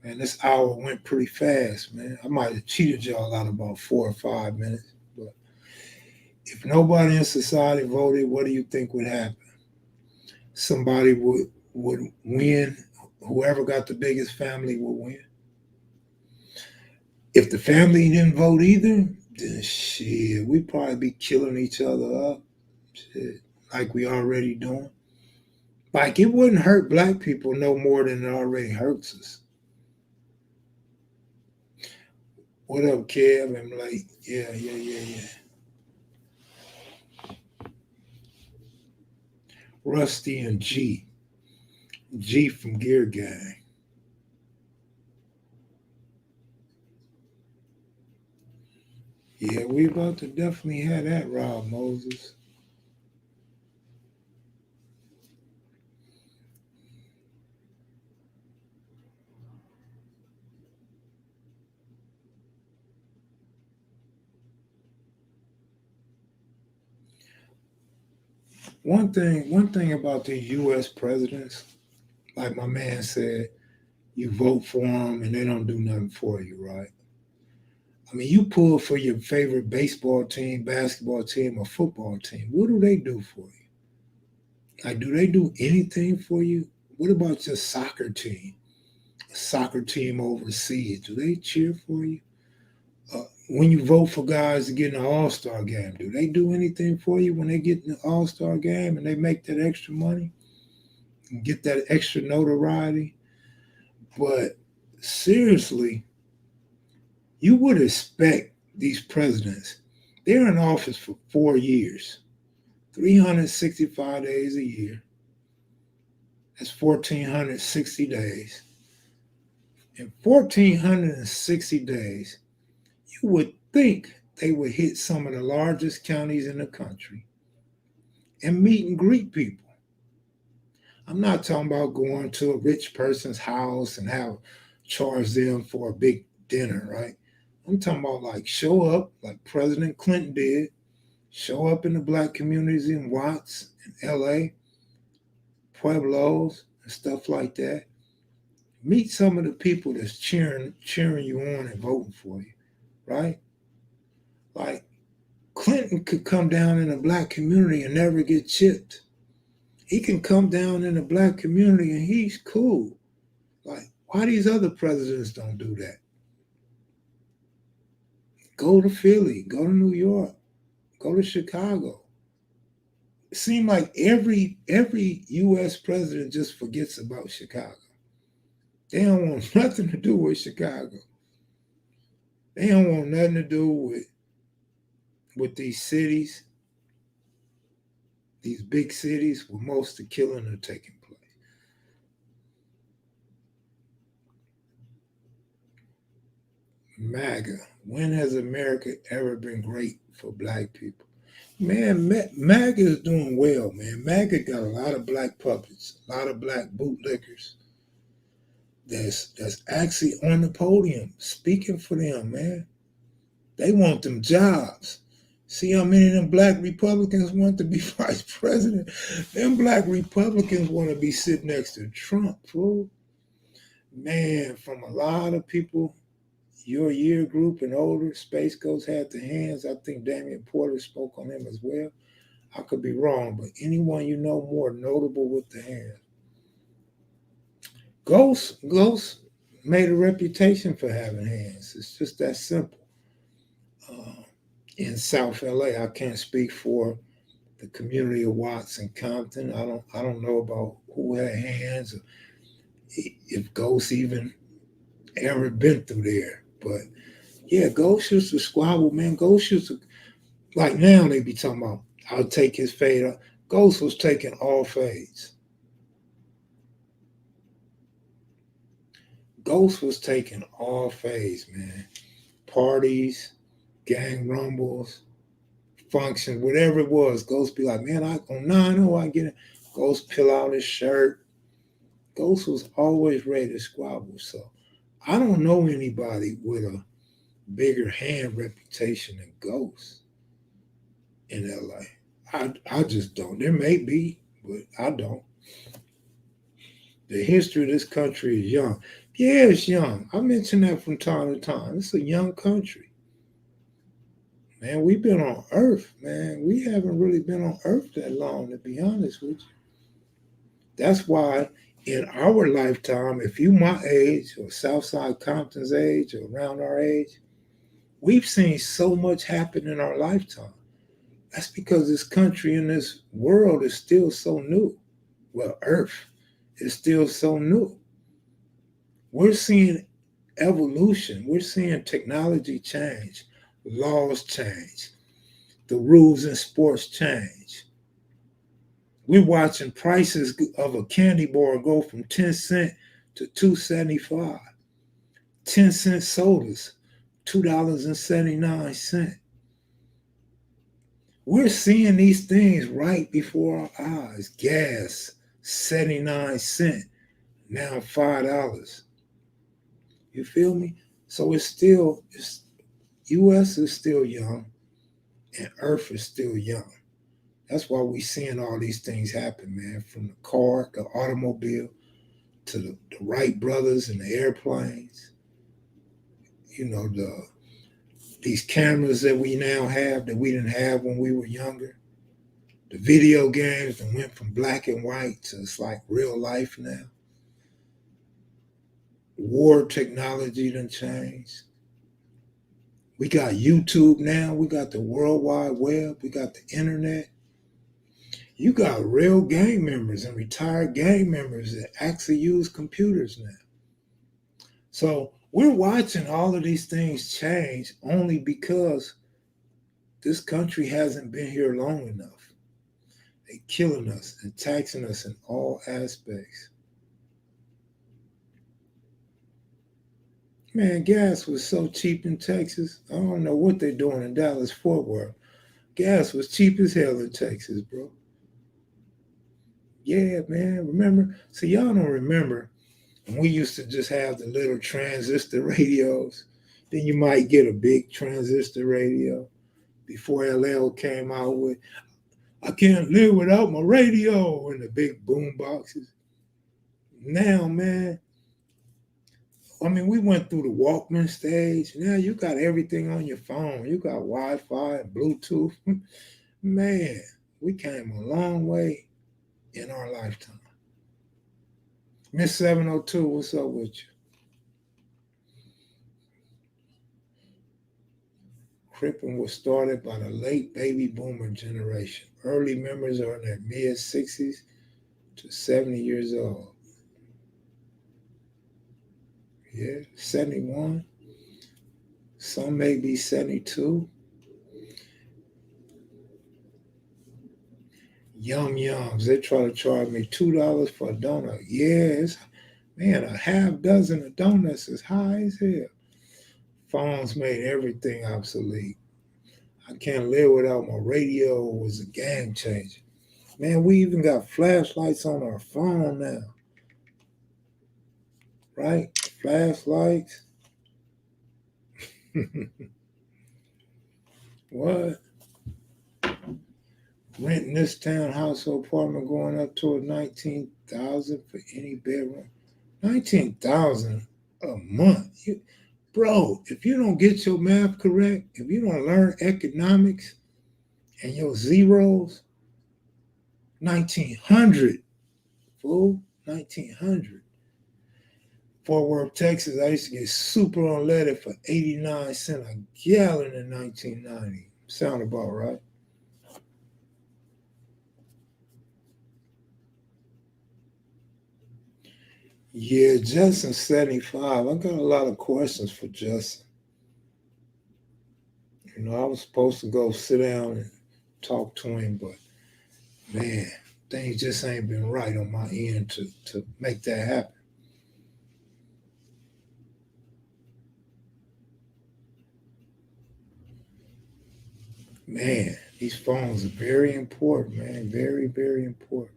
Man, this hour went pretty fast, man. I might have cheated y'all out about 4 or 5 minutes. But if nobody in society voted, what do you think would happen? Somebody would win. Whoever got the biggest family would win. If the family didn't vote either, then shit, we'd probably be killing each other up. Shit, like we already doing. Like it wouldn't hurt black people no more than it already hurts us. What up, Kev? I'm like, yeah. Rusty and G. G from Gear Gang. Yeah, we about to definitely have that, Rob Moses. One thing about the U.S. presidents, like my man said, you vote for them and they don't do nothing for you, right? I mean, you pull for your favorite baseball team, basketball team, or football team. What do they do for you? Like, do they do anything for you? What about your soccer team? A soccer team overseas, do they cheer for you? When you vote for guys to get in the All Star game, do they do anything for you when they get in the All Star game and they make that extra money and get that extra notoriety? But seriously, you would expect these presidents, they're in office for 4 years, 365 days a year. That's 1,460 days. In 1,460 days, you would think they would hit some of the largest counties in the country and meet and greet people. I'm not talking about going to a rich person's house and have charge them for a big dinner, right? I'm talking about like show up like President Clinton did, show up in the black communities in Watts and LA, Pueblos, and stuff like that. Meet some of the people that's cheering you on and voting for you, right? Like Clinton could come down in a black community and never get chipped. He can come down in a black community and he's cool. Like, why these other presidents don't do that? Go to Philly, go to New York, go to Chicago. It seems like every US president just forgets about Chicago. They don't want nothing to do with Chicago. They don't want nothing to do with these cities, these big cities where most of the killing are taking place. MAGA. When has America ever been great for black people? Man, MAGA is doing well, man. MAGA got a lot of black puppets, a lot of black bootlickers that's actually on the podium speaking for them, man. They want them jobs. See how many of them black Republicans want to be vice president? Them black Republicans want to be sitting next to Trump, fool. Man, from a lot of people, your year group and older, Space Ghost had the hands. I think Damian Porter spoke on him as well. I could be wrong, but anyone you know more notable with the hands? Ghost made a reputation for having hands. It's just that simple. Uh, in South LA, I can't speak for the community of Watts and Compton. I don't know about who had hands or if Ghost even ever been through there. But yeah, Ghost used to squabble, man. Ghost used to, like now they be talking about, I'll take his fade up. Ghost was taking all fades. Ghost was taking all fades, man. Parties, gang rumbles, functions, whatever it was. Ghost be like, man, I on 9-0, I get it. Ghost peel out his shirt. Ghost was always ready to squabble. So I don't know anybody with a bigger hand reputation than Ghost in LA. I just don't. There may be, but I don't. The history of this country is young. Yeah, it's young. I mention that from time to time. It's a young country. Man, we've been on Earth, man. We haven't really been on Earth that long, to be honest with you. That's why in our lifetime, if you my age or Southside Compton's age or around our age, we've seen so much happen in our lifetime. That's because this country and this world is still so new. Well, Earth is still so new. We're seeing evolution. We're seeing technology change, laws change, the rules in sports change. We're watching prices of a candy bar go from 10 cents to 2.75. 10-cent sodas, $2.79. We're seeing these things right before our eyes. Gas, 79 cents, now $5. You feel me? So US is still young and Earth is still young. That's why we're seeing all these things happen, man. From the car, the automobile, to the Wright brothers and the airplanes. You know, these cameras that we now have that we didn't have when we were younger. The video games that went from black and white to it's like real life now. War technology done changed. We got YouTube now. We got the World Wide Web. We got the internet. You got real gang members and retired gang members that actually use computers now. So we're watching all of these things change only because this country hasn't been here long enough. They're killing us and taxing us in all aspects. Man, gas was so cheap in Texas. I don't know what they're doing in Dallas Fort Worth. Gas was cheap as hell in Texas, bro. Yeah, man. Remember? See, y'all don't remember. And we used to just have the little transistor radios. Then you might get a big transistor radio before LL came out with, I can't live without my radio, and the big boom boxes. Now, man, I mean, we went through the Walkman stage. Now you got everything on your phone. You got Wi-Fi and Bluetooth. Man, we came a long way in our lifetime. Miss 702, what's up with you? Cripping was started by the late baby boomer generation. Early members are in their mid 60s to 70 years old. Yeah, 71. Some may be 72. Yum Yums, they try to charge me $2 for a donut. Yeah, man, a half dozen of donuts is high as hell. Phones made everything obsolete. I can't live without my radio. It was a game changer. Man, we even got flashlights on our phone now. Right? Flashlights. What? Renting this townhouse or apartment going up toward 19,000 for any bedroom. 19,000 a month. Bro, if you don't get your math correct, if you don't learn economics and your zeros, 1900, fool, 1900. Fort Worth, Texas, I used to get super unleaded for 89 cents a gallon in 1990. Sound about right? Yeah, Justin 75. I got a lot of questions for Justin. You know, I was supposed to go sit down and talk to him, but man, things just ain't been right on my end to make that happen. Man, these phones are very important, man. Very, very important.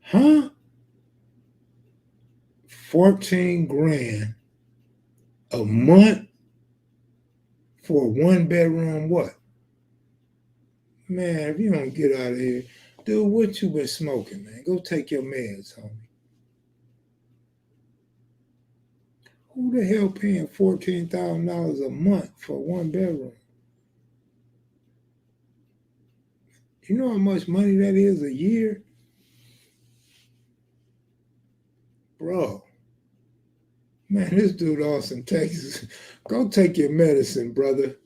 Huh? 14 grand a month for a one bedroom what? Man, if you don't get out of here, dude, what you been smoking, man? Go take your meds, homie. Who the hell paying $14,000 a month for one bedroom? You know how much money that is a year? Bro, man, this dude Austin, Texas. Go take your medicine, brother.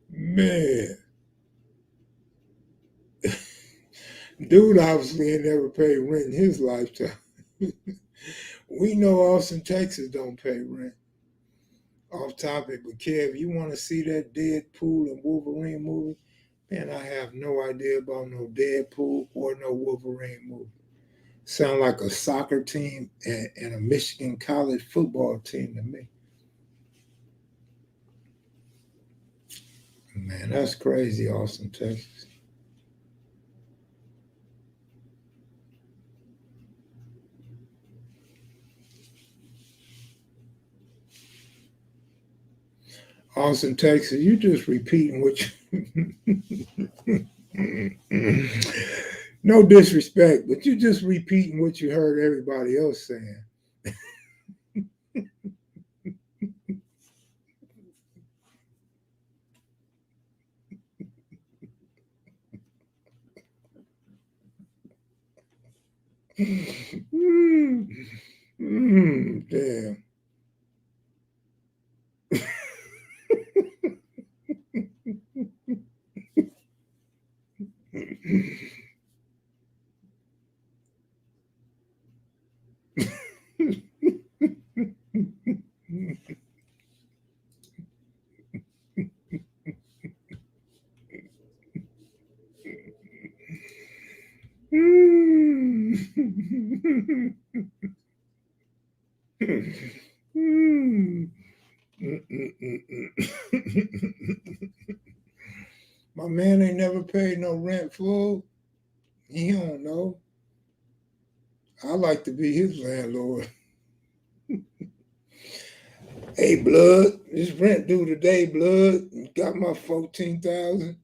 Man, dude obviously ain't never paid rent in his lifetime. We know Austin, Texas don't pay rent. Off topic, but Kev, you want to see that Deadpool and Wolverine movie? Man, I have no idea about no Deadpool or no Wolverine movie. Sound like a soccer team and a Michigan college football team to me. Man, that's crazy, Austin, Texas. Austin, Texas, you just repeating what you. No disrespect, but you just repeating what you heard everybody else saying. Damn. My man ain't never paid no rent, fool. He don't know. I like to be his landlord. Hey, blood, this rent due today, blood. You got my 14,000.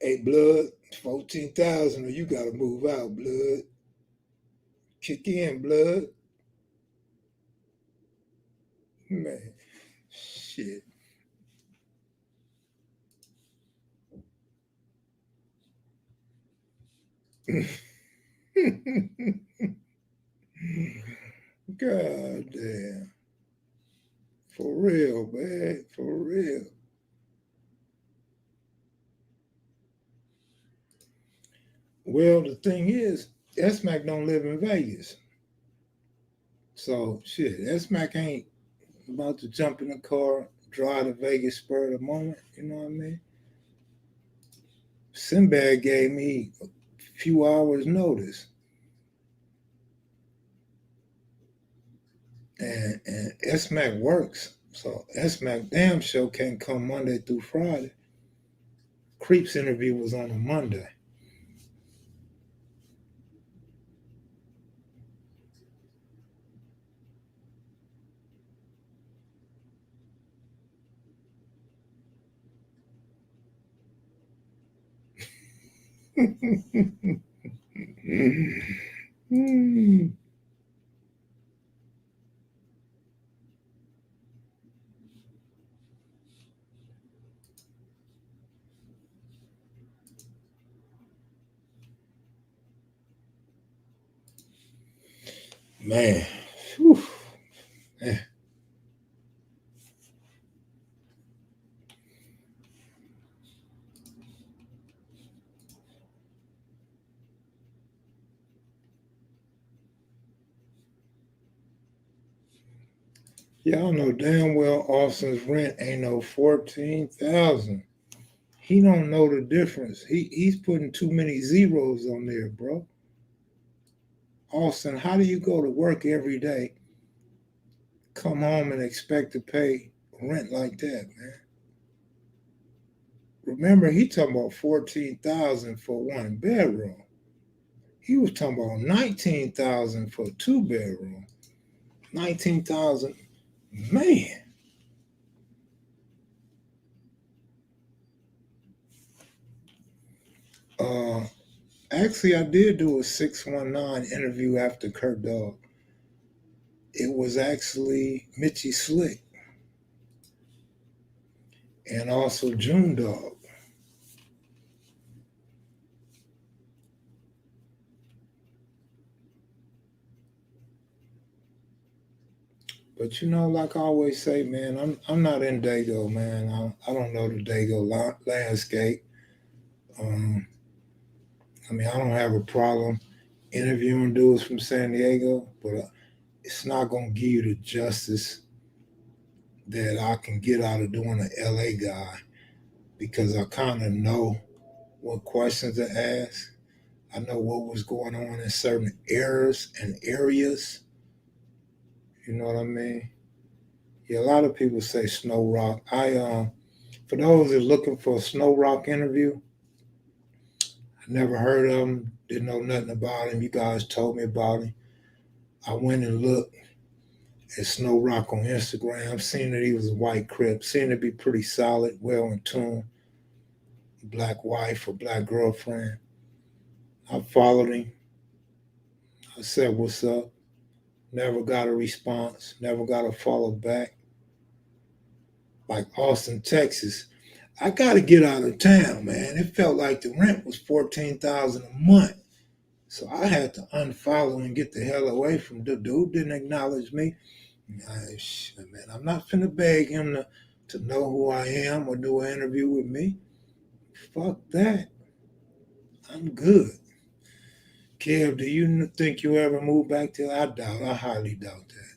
Hey, blood, 14,000, or you gotta move out, blood. Kick in, blood. Man, shit. God damn. For real, man. For real. Well, the thing is, S-Mac don't live in Vegas. So, shit, S-Mac ain't about to jump in the car, drive to Vegas spur of the moment. You know what I mean? Sinbad gave me a few hours notice. And S-Mac works. So S-Mac damn show can't come Monday through Friday. Creep's interview was on a Monday. Man. Whew. Man. Y'all know damn well Austin's rent ain't no 14,000. He don't know the difference. He's putting too many zeros on there, bro. Austin, how do you go to work every day, come home and expect to pay rent like that, man? Remember, he talking about 14,000 for one bedroom. He was talking about 19,000 for a two bedroom. 19,000, man. Uh, Actually, I did do a 619 interview after Kurt Dog. It was actually Mitchie Slick and also June Dog. But you know, like I always say, man, I'm not in Dago, man. I don't know the Dago landscape. Um, I mean, I don't have a problem interviewing dudes from San Diego, but it's not going to give you the justice that I can get out of doing an LA guy because I kind of know what questions to ask. I know what was going on in certain eras and areas. You know what I mean? Yeah, a lot of people say Snow Rock. For those that are looking for a Snow Rock interview, I never heard of him, didn't know nothing about him. You guys told me about him. I went and looked at Snow Rock on Instagram, seen that he was a white crip, seen to be pretty solid, well in tune, black wife or black girlfriend. I followed him. I said, "What's up?" Never got a response, never got a follow back. Like Austin, Texas. I got to get out of town, man. It felt like the rent was 14,000 a month. So I had to unfollow and get the hell away from the dude. Didn't acknowledge me. Man, I'm not finna beg him to know who I am or do an interview with me. Fuck that. I'm good. Kev, do you think you ever move back to? I doubt. I highly doubt that.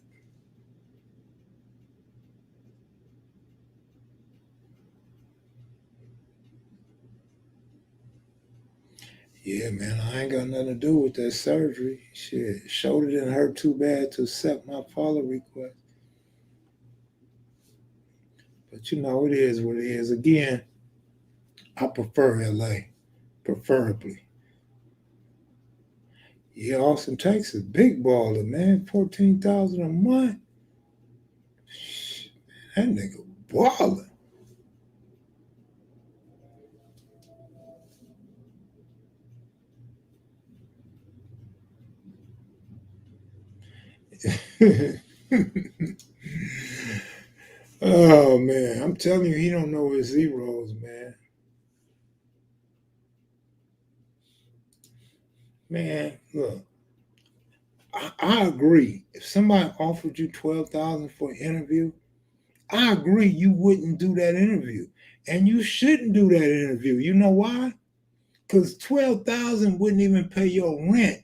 Yeah, man, I ain't got nothing to do with that surgery. Shit, shoulder didn't hurt too bad to accept my follow request. But you know, it is what it is. Again, I prefer LA, preferably. Yeah, Austin, Texas, big baller, man. 14,000 a month. Shit, that nigga balling. Oh man, I'm telling you, he don't know his zeros, man. Man, look, I agree. If somebody offered you 12,000 for an interview, I agree you wouldn't do that interview, and you shouldn't do that interview. You know why? Because 12,000 wouldn't even pay your rent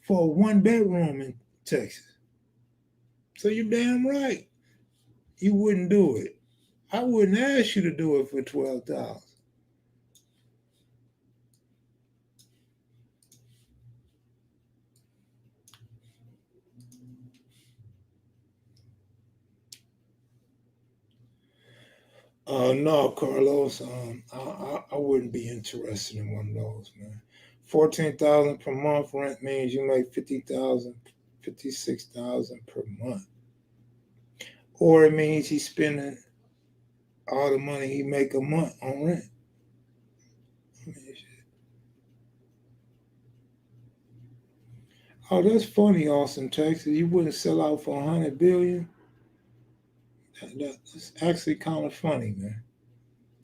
for a one bedroom in Texas. So you're damn right you wouldn't do it. I wouldn't ask you to do it for 12,000. No, Carlos. I wouldn't be interested in one of those, man. 14,000 per month rent means you make 50,000, 56,000 per month, or it means he's spending all the money he make a month on rent. I mean, Oh, that's funny, Austin, Texas. You wouldn't sell out for 100 billion. That's actually kind of funny, man.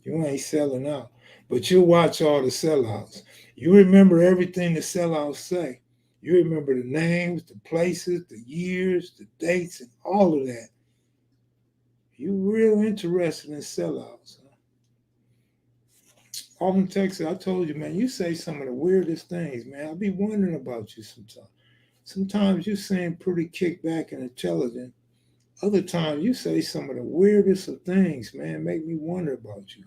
You ain't selling out, but you watch all the sellouts. You remember everything the sellouts say. You remember the names, the places, the years, the dates, and all of that. You real interested in sellouts. Austin, Texas, I told you, man, you say some of the weirdest things, man. I be wondering about you sometimes. Sometimes you seem pretty kickback and intelligent. Other times you say some of the weirdest of things, man. Make me wonder about you.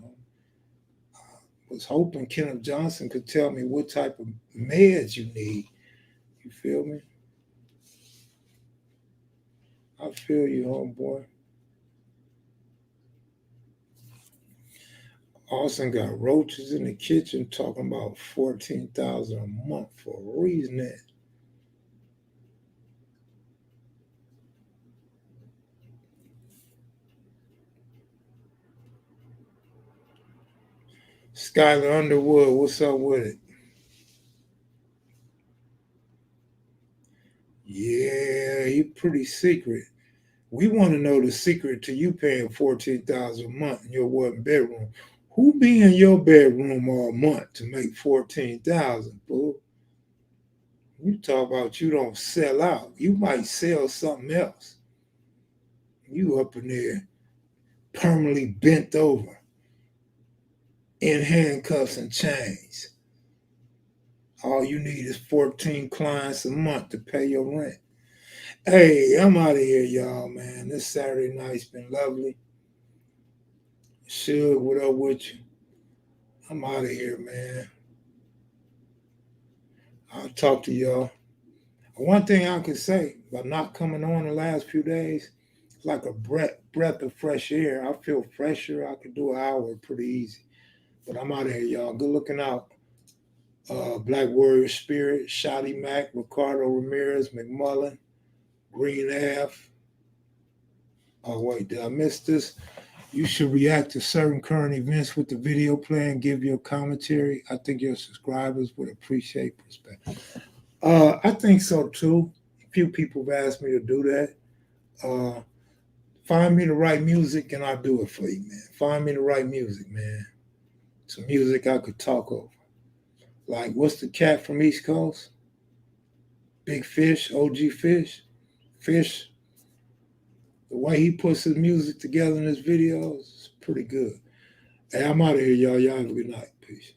Was hoping Kenneth Johnson could tell me what type of meds you need. You feel me? I feel you, homeboy. Austin got roaches in the kitchen talking about 14,000 a month for a reason that. Skylar Underwood, what's up with it? Yeah, you pretty secret. We want to know the secret to you paying 14,000 a month in your one bedroom. Who be in your bedroom all month to make 14,000, fool? You talk about you don't sell out. You might sell something else. You up in there permanently bent over in handcuffs and chains. All you need is 14 clients a month to pay your rent. Hey, I'm out of here, y'all, man. This Saturday night's been lovely. Suge, what up with you? I'm out of here, man. I'll talk to y'all. One thing I could say about not coming on the last few days, it's like a breath of fresh air. I feel fresher. I could do an hour pretty easy. But I'm out of here, y'all. Good looking out. Black Warrior Spirit, Shotty Mac, Ricardo Ramirez, McMullen, Green Ave. Oh, wait, did I miss this? You should react to certain current events with the video playing, give your commentary. I think your subscribers would appreciate perspective. I think so too. A few people have asked me to do that. Uh, find me the right music and I'll do it for you, man. Find me the right music, man. Some music I could talk over. Like, what's the cat from East Coast? Big Fish, OG Fish. Fish, the way he puts his music together in his videos is pretty good. Hey, I'm out of here, y'all. Y'all have a good night. Peace.